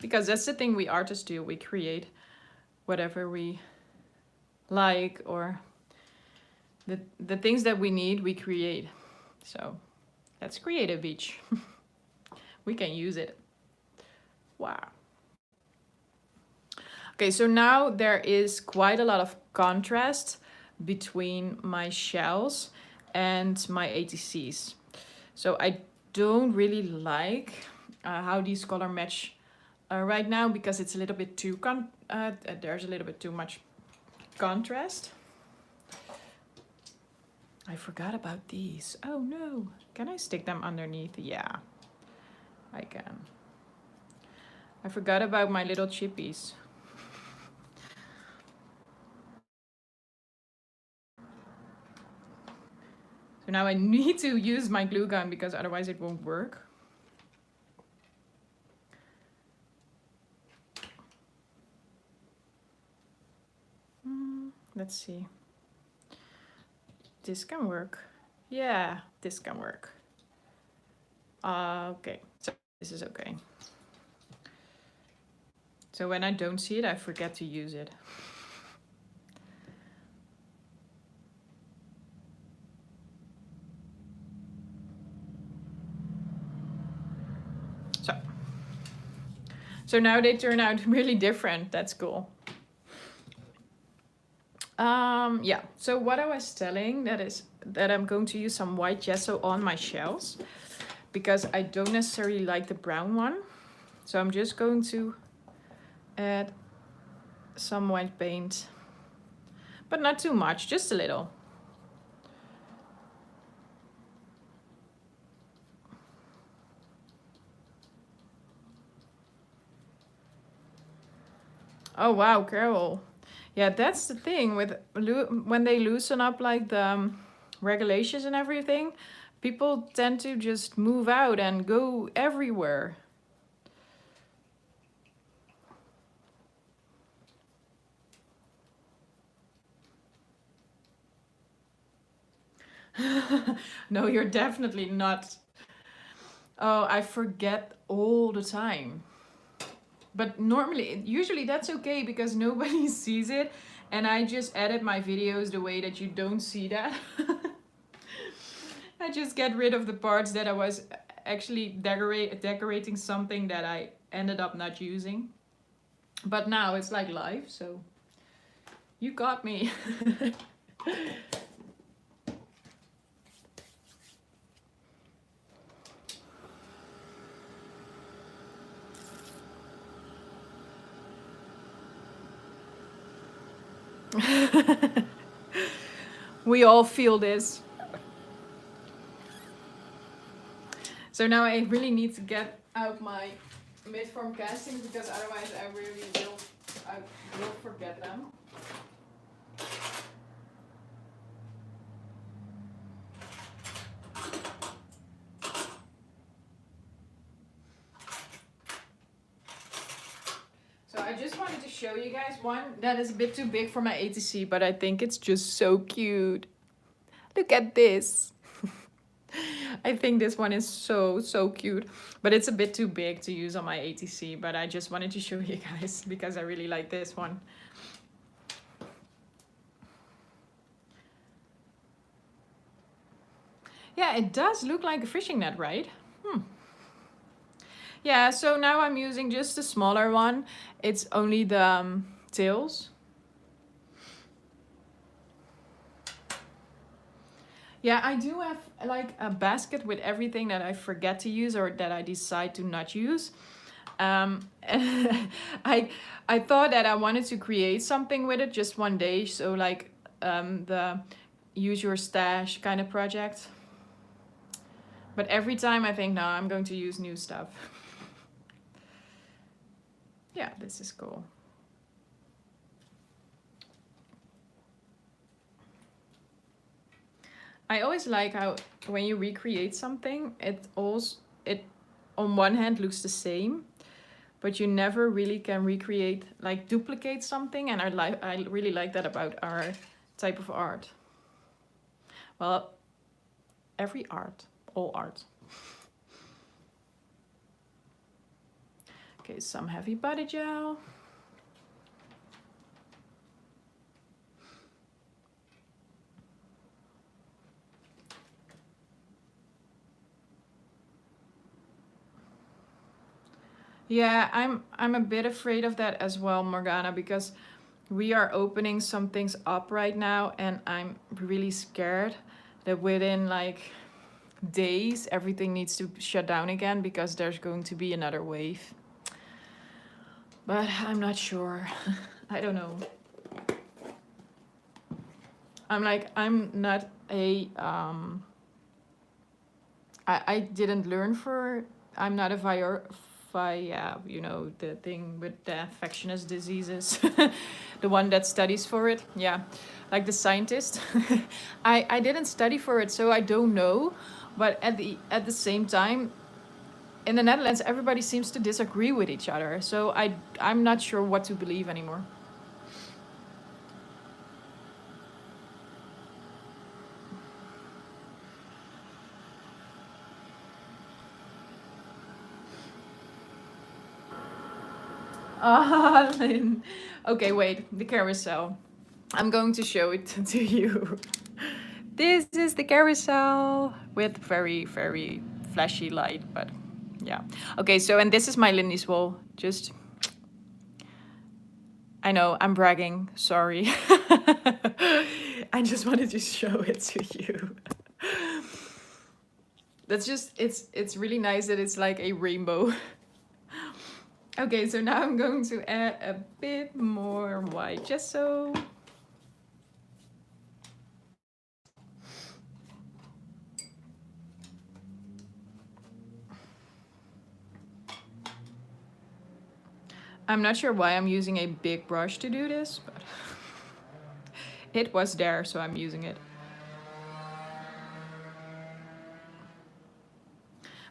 Because that's the thing we artists do. We create whatever we like, or the things that we need, we create. So let's create a beach. We can use it. Wow. Okay, so now there is quite a lot of contrast between my shells and my ATCs. So I don't really like how these color match right now, because it's a little bit too there's a little bit too much contrast. I forgot about these. Oh no, can I stick them underneath? Yeah, I can. I forgot about my little chippies. So now I need to use my glue gun because otherwise it won't work. Let's see. This can work. Yeah, this can work. Okay, so this is okay. So when I don't see it, I forget to use it. So now they turn out really different. That's cool. Yeah, so what I was telling, that I'm going to use some white gesso on my shells because I don't necessarily like the brown one. So I'm just going to add some white paint, but not too much, just a little. Oh wow, Carol. Yeah, that's the thing with when they loosen up like the regulations and everything, people tend to just move out and go everywhere. No, you're definitely not. Oh, I forget all the time. But usually that's okay because nobody sees it, and I just edit my videos the way that you don't see that. I just get rid of the parts that I was actually decorating something that I ended up not using. But now it's like live, so you got me. We all feel this. So now I really need to get out my mid-form castings because otherwise I will forget them. So I just wanted to show you guys one that is a bit too big for my ATC, but I think it's just so cute. Look at this. I think this one is so cute, but it's a bit too big to use on my ATC, but I just wanted to show you guys because I really like this one. Yeah, it does look like a fishing net, right? Yeah, so now I'm using just a smaller one. It's only the tails. Yeah, I do have like a basket with everything that I forget to use or that I decide to not use. And I thought that I wanted to create something with it just one day. So like the use your stash kind of project. But every time I think, no, I'm going to use new stuff. Yeah, this is cool. I always like how when you recreate something, it on one hand looks the same, but you never really can recreate, like duplicate something, and I really like that about our type of art. Well, every art, all art. Okay, some heavy body gel. Yeah, I'm a bit afraid of that as well, Morgana, because we are opening some things up right now, and I'm really scared that within like days everything needs to shut down again because there's going to be another wave. But I'm not sure. I don't know. I'm not a I didn't learn for I'm not a you know, the thing with the infectious diseases, the one that studies for it. Yeah, like the scientist. I didn't study for it, so I don't know. But at the same time, in the Netherlands, everybody seems to disagree with each other. So I'm not sure what to believe anymore. Ah, Lynn. Okay, wait, the carousel. I'm going to show it to you. This is the carousel with very, very flashy light, but yeah. Okay, so, and this is my Lindy's wall. Just, I know, I'm bragging, sorry. I just wanted to show it to you. That's just, it's really nice that it's like a rainbow. Okay, so now I'm going to add a bit more white gesso. I'm not sure why I'm using a big brush to do this, but it was there, so I'm using it.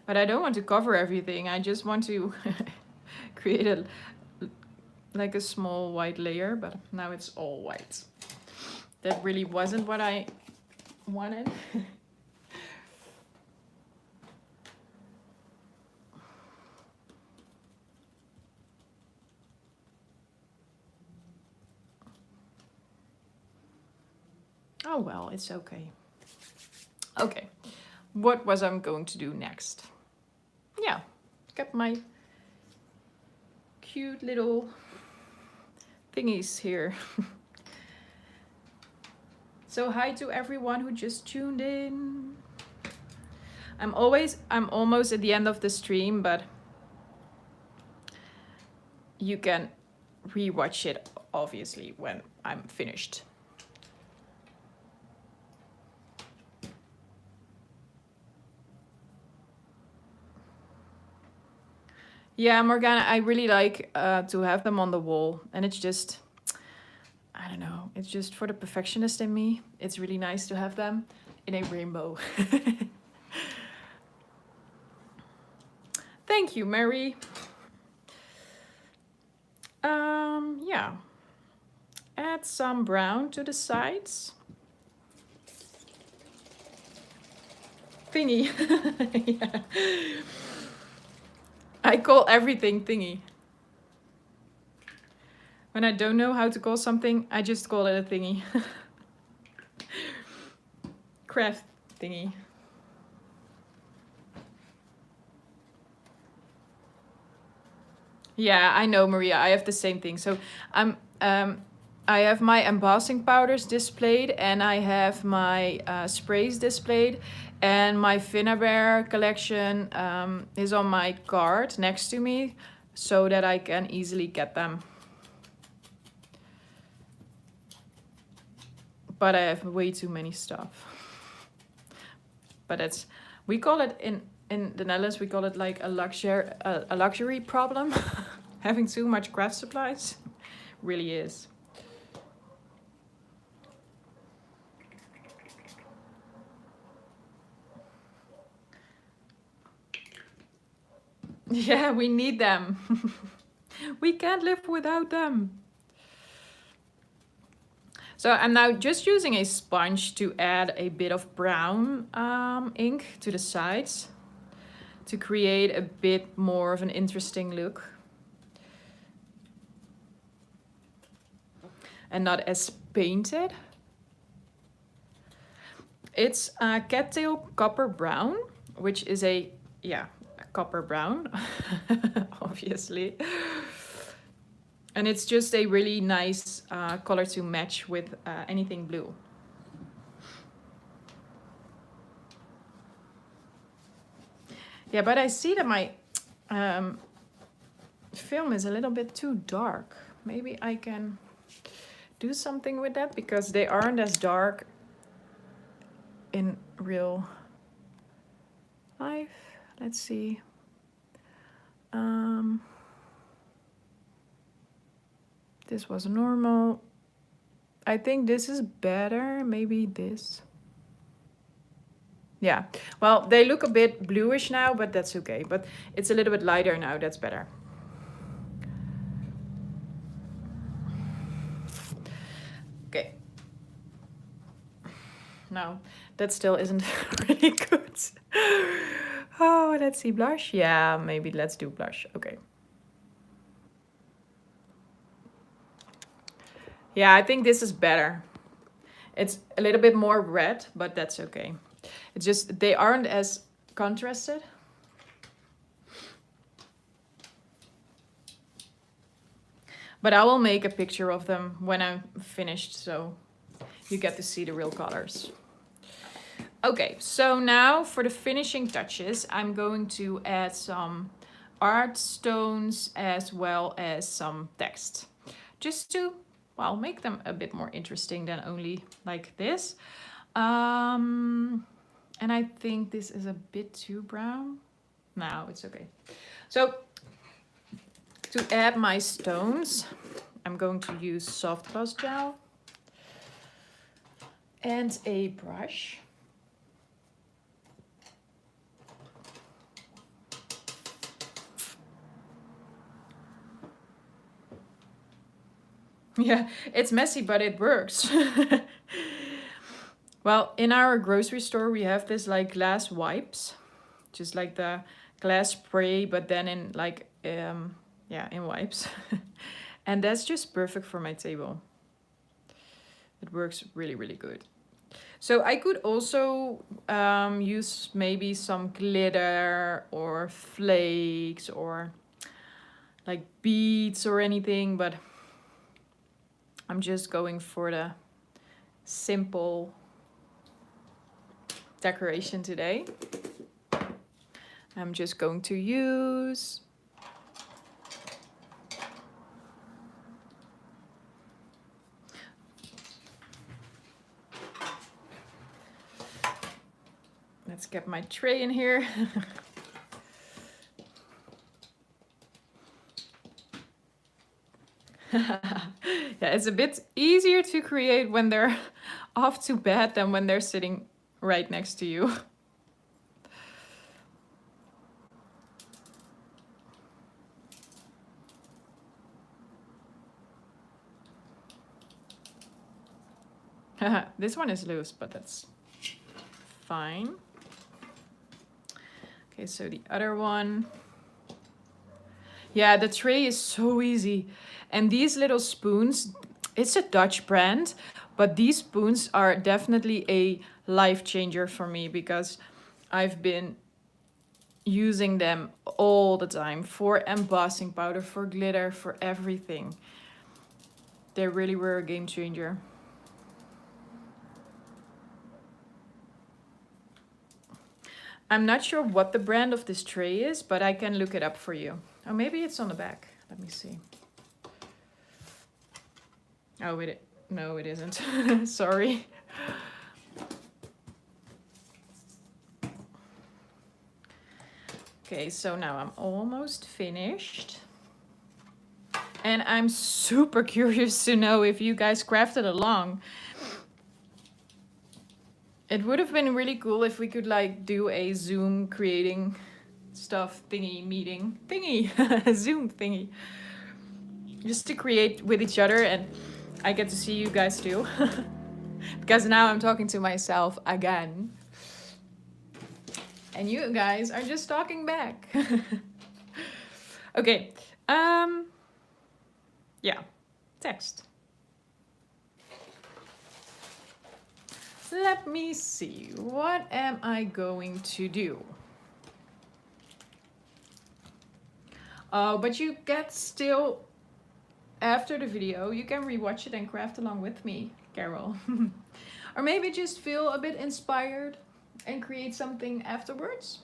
But I don't want to cover everything. I just want to create like a small white layer, but now it's all white. That really wasn't what I wanted. Oh well, it's okay. Okay, what was I going to do next? Yeah, got my cute little thingies here. So hi to everyone who just tuned in. I'm almost at the end of the stream, but you can rewatch it obviously when I'm finished. Yeah, Morgana, I really like to have them on the wall, and it's just, I don't know, it's just for the perfectionist in me. It's really nice to have them in a rainbow. Thank you, Mary. Yeah. Add some brown to the sides. Thingy. Yeah. I call everything thingy. When I don't know how to call something, I just call it a thingy. Craft thingy. Yeah, I know, Maria. I have the same thing. So I have my embossing powders displayed, and I have my sprays displayed, and my Finnabair collection is on my card next to me, so that I can easily get them. But I have way too many stuff. But it's, we call it in the Netherlands, we call it like a luxury problem. Having too much craft supplies really is. Yeah, we need them. We can't live without them. So I'm now just using a sponge to add a bit of brown ink to the sides to create a bit more of an interesting look. And not as painted. It's cattail copper brown, which is a, yeah, a copper brown, obviously. And it's just a really nice color to match with anything blue. Yeah, but I see that my film is a little bit too dark. Maybe I can do something with that because they aren't as dark in real life. Let's see. This was normal. I think this is better. Maybe this. Yeah. Well, they look a bit bluish now, but that's okay. But it's a little bit lighter now. That's better. Okay. No, that still isn't really good. Oh, let's see. Blush. Yeah, maybe let's do blush. Okay. Yeah, I think this is better. It's a little bit more red, but that's okay. It's just they aren't as contrasted. But I will make a picture of them when I'm finished, so you get to see the real colors. Okay, so now for the finishing touches, I'm going to add some art stones as well as some text. Just to, well, make them a bit more interesting than only like this. And I think this is a bit too brown. No, it's okay. So to add my stones, I'm going to use soft gloss gel and a brush. Yeah, it's messy, but it works. Well, in our grocery store, we have this like glass wipes, just like the glass spray, but then in like, yeah, in wipes. And that's just perfect for my table. It works really, really good. So I could also use maybe some glitter or flakes or like beads or anything, but I'm just going for the simple decoration today. I'm just going to use let's get my tray in here. Yeah, it's a bit easier to create when they're off to bed than when they're sitting right next to you. This one is loose, but that's fine. Okay, so the other one. Yeah, the tray is so easy. And these little spoons, it's a Dutch brand, but these spoons are definitely a life changer for me because I've been using them all the time for embossing powder, for glitter, for everything. They really were a game changer. I'm not sure what the brand of this tray is, but I can look it up for you. Oh, maybe it's on the back. Let me see. Oh, no, it isn't. Sorry. Okay, so now I'm almost finished. And I'm super curious to know if you guys crafted along. It would have been really cool if we could like do a Zoom creating stuff thingy meeting thingy Zoom thingy just to create with each other, and I get to see you guys too. Because now I'm talking to myself again and you guys are just talking back. Okay, yeah, text. Let me see, what am I going to do? Oh, but you get still, after the video, you can rewatch it and craft along with me, Carol. Or maybe just feel a bit inspired and create something afterwards.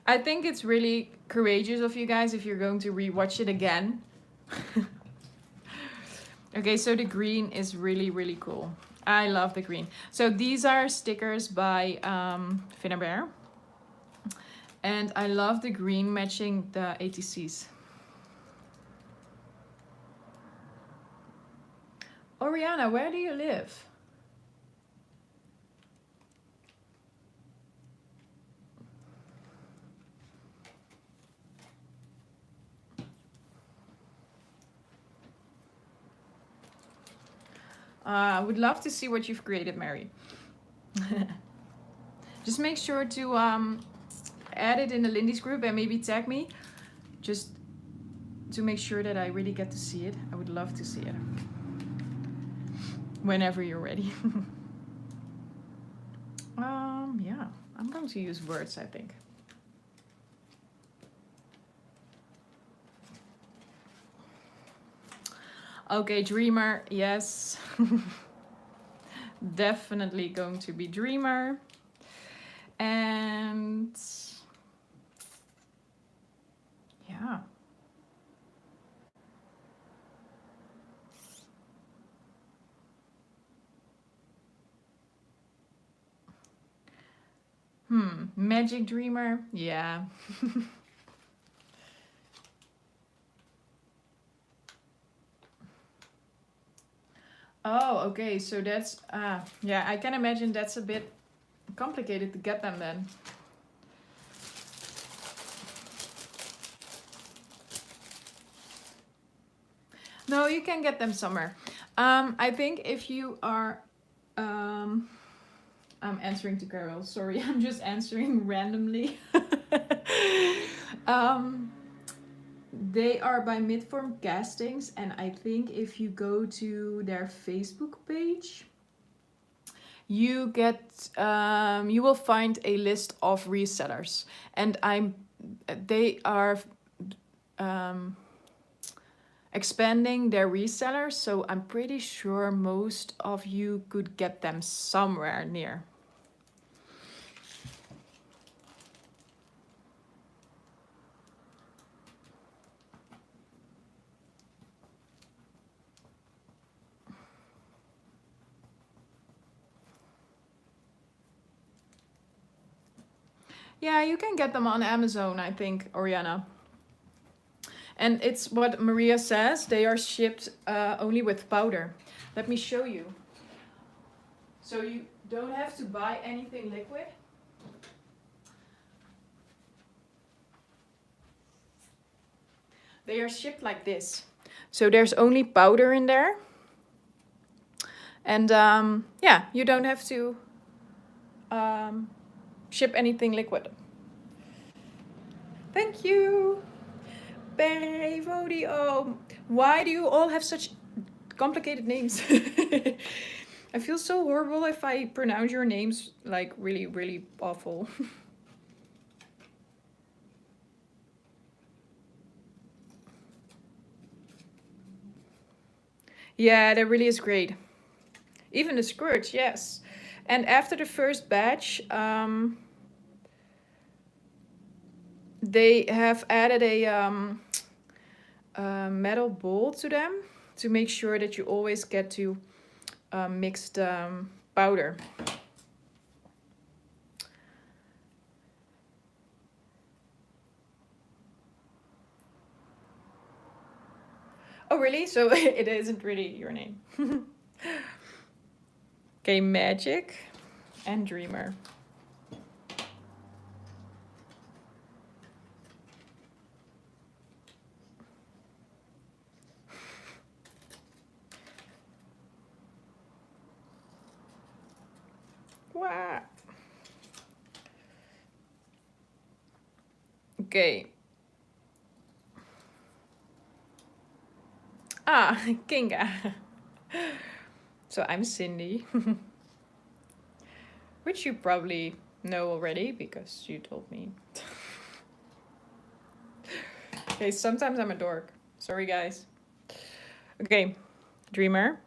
I think it's really courageous of you guys if you're going to rewatch it again. Okay, so the green is really, really cool. I love the green. So these are stickers by Finnabair. And I love the green matching the ATCs. Oriana, where do you live? I would love to see what you've created, Mary. Just make sure to add it in the Lindy's group and maybe tag me, just to make sure that I really get to see it. I would love to see it. Whenever you're ready. Yeah, I'm going to use words, I think. Okay, Dreamer, yes. Definitely going to be Dreamer. And yeah. Magic Dreamer, yeah. Oh, okay, so that's, yeah, I can imagine that's a bit complicated to get them then. No, you can get them somewhere. I think if you are, I'm answering to Carol, sorry, I'm just answering randomly. They are by Midform Castings, and I think if you go to their Facebook page, you get you will find a list of resellers, and they are expanding their resellers, so I'm pretty sure most of you could get them somewhere near. Yeah, you can get them on Amazon, I think, Oriana. And it's what Maria says, they are shipped only with powder. Let me show you. So you don't have to buy anything liquid. They are shipped like this. So there's only powder in there. And yeah, you don't have to ship anything liquid. Thank you. Perivodio. Why do you all have such complicated names? I feel so horrible if I pronounce your names like really, really awful. Yeah, that really is great. Even the skirts, yes. And after the first batch, they have added a metal bowl to them to make sure that you always get to mixed powder. Oh, really? So it isn't really your name. Okay, Magic and Dreamer. Wow. Okay. Ah, Kinga. So I'm Cindy. Which you probably know already because you told me. Okay, sometimes I'm a dork. Sorry, guys. Okay, dreamer.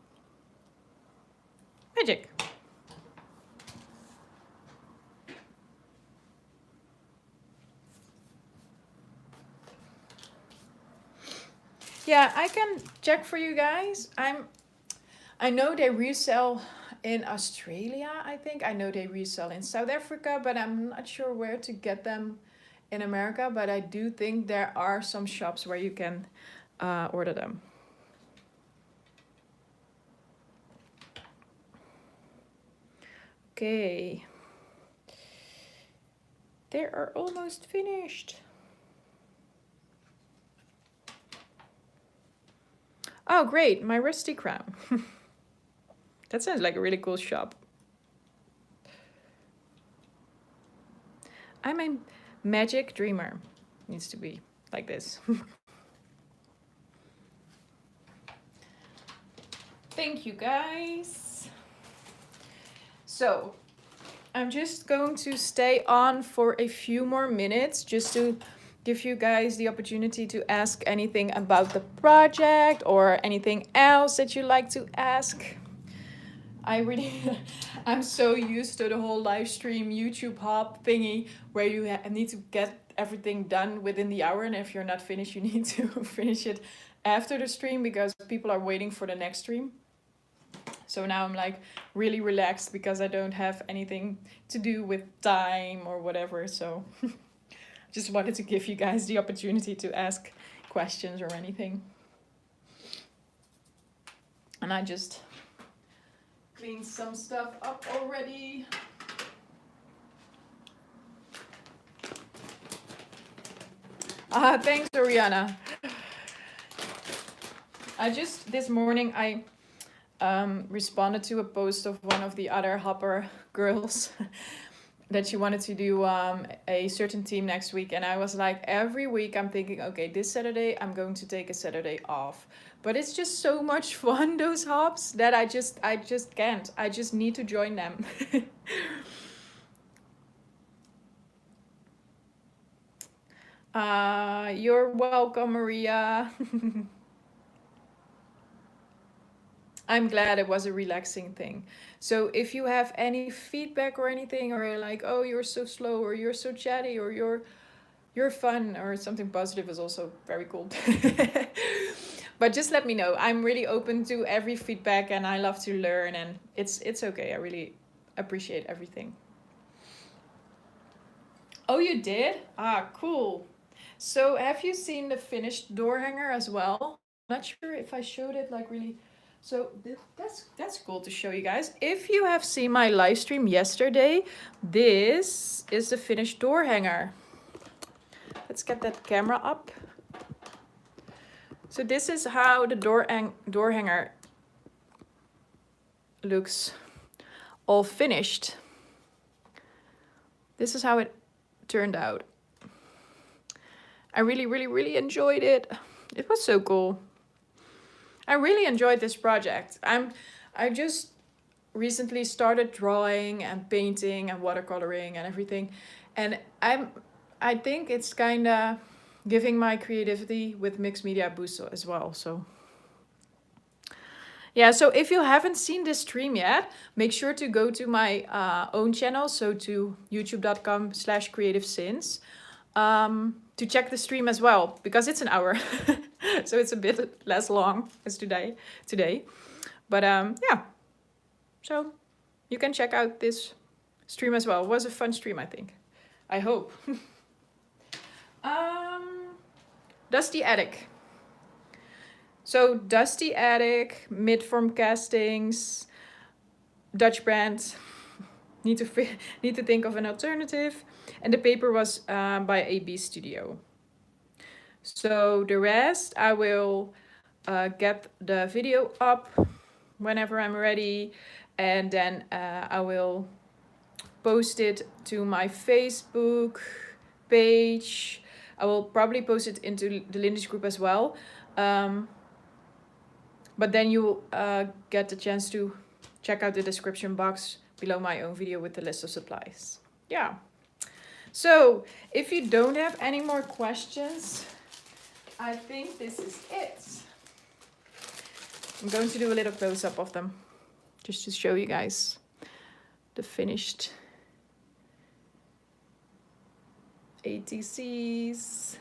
Magic. Yeah, I can check for you guys. I know they resell in Australia, I think. I know they resell in South Africa, but I'm not sure where to get them in America. But I do think there are some shops where you can order them. Okay. They are almost finished. Oh, great, my rusty crown. That sounds like a really cool shop. I'm a magic dreamer. Needs to be like this. Thank you, guys. So, I'm just going to stay on for a few more minutes just to give you guys the opportunity to ask anything about the project or anything else that you like to ask. I'm so used to the whole live stream YouTube hop thingy where you need to get everything done within the hour, and if you're not finished, you need to finish it after the stream because people are waiting for the next stream. So now I'm like really relaxed because I don't have anything to do with time or whatever. So just wanted to give you guys the opportunity to ask questions or anything. And I just cleaned some stuff up already. Thanks, Ariana. This morning I responded to a post of one of the other Hopper girls that she wanted to do a certain team next week, and I was like, every week I'm thinking, okay, this Saturday I'm going to take a Saturday off, but it's just so much fun, those hops, that I just can't. I just need to join them. You're welcome, Maria. I'm glad it was a relaxing thing. So if you have any feedback or anything, or you're like, oh, you're so slow, or you're so chatty, or you're fun, or something positive is also very cool. But just let me know. I'm really open to every feedback, and I love to learn, and it's okay. I really appreciate everything. Oh, you did? Ah, cool. So have you seen the finished door hanger as well? Not sure if I showed it like really. So that's cool to show you guys. If you have seen my live stream yesterday, this is the finished door hanger. Let's get that camera up. So this is how the door hanger looks all finished. This is how it turned out. I really enjoyed it. It was so cool. I really enjoyed this project. I just recently started drawing and painting and watercoloring and everything, and I think it's kind of giving my creativity with mixed media a boost as well. So yeah, so if you haven't seen this stream yet, make sure to go to my own channel, so to youtube.com/creativesins, to check the stream as well, because it's an hour. So it's a bit less long as today. But yeah, so you can check out this stream as well. It was a fun stream, I think. I hope. Dusty Attic. So Dusty Attic, Midform Castings, Dutch brand. Need to think of an alternative. And the paper was by AB Studio. So the rest I will get the video up whenever I'm ready, and then I will post it to my Facebook page. I will probably post it into the Lindy's group as well. But then you get the chance to check out the description box below my own video with the list of supplies. yeah. So if you don't have any more questions, I think this is it. I'm going to do a little close-up of them just to show you guys the finished ATCs.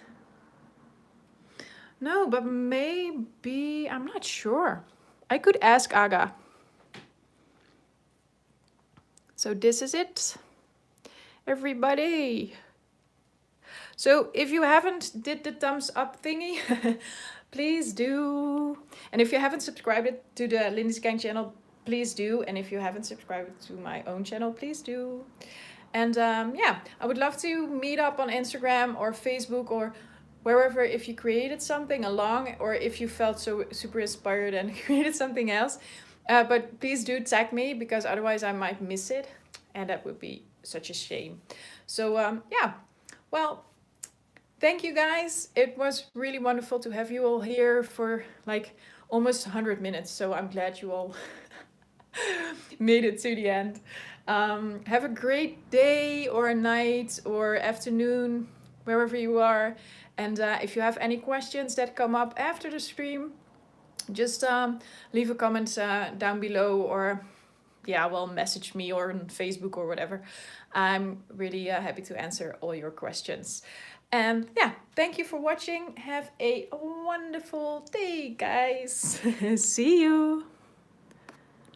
No, but maybe, I'm not sure. I could ask Aga. So this is it, everybody. So if you haven't did the thumbs up thingy, please do. And if you haven't subscribed to the Lindy's Gang channel, please do. And if you haven't subscribed to my own channel, please do. And yeah, I would love to meet up on Instagram or Facebook or wherever if you created something along, or if you felt so super inspired and created something else. But please do tag me, because otherwise I might miss it, and that would be such a shame. So yeah, well, thank you guys. It was really wonderful to have you all here for like almost 100 minutes. So I'm glad you all made it to the end. Have a great day or a night or afternoon, wherever you are. And if you have any questions that come up after the stream, just leave a comment down below, or yeah, well, message me or on Facebook or whatever. I'm really happy to answer all your questions. And yeah, thank you for watching. Have a wonderful day, guys. See you.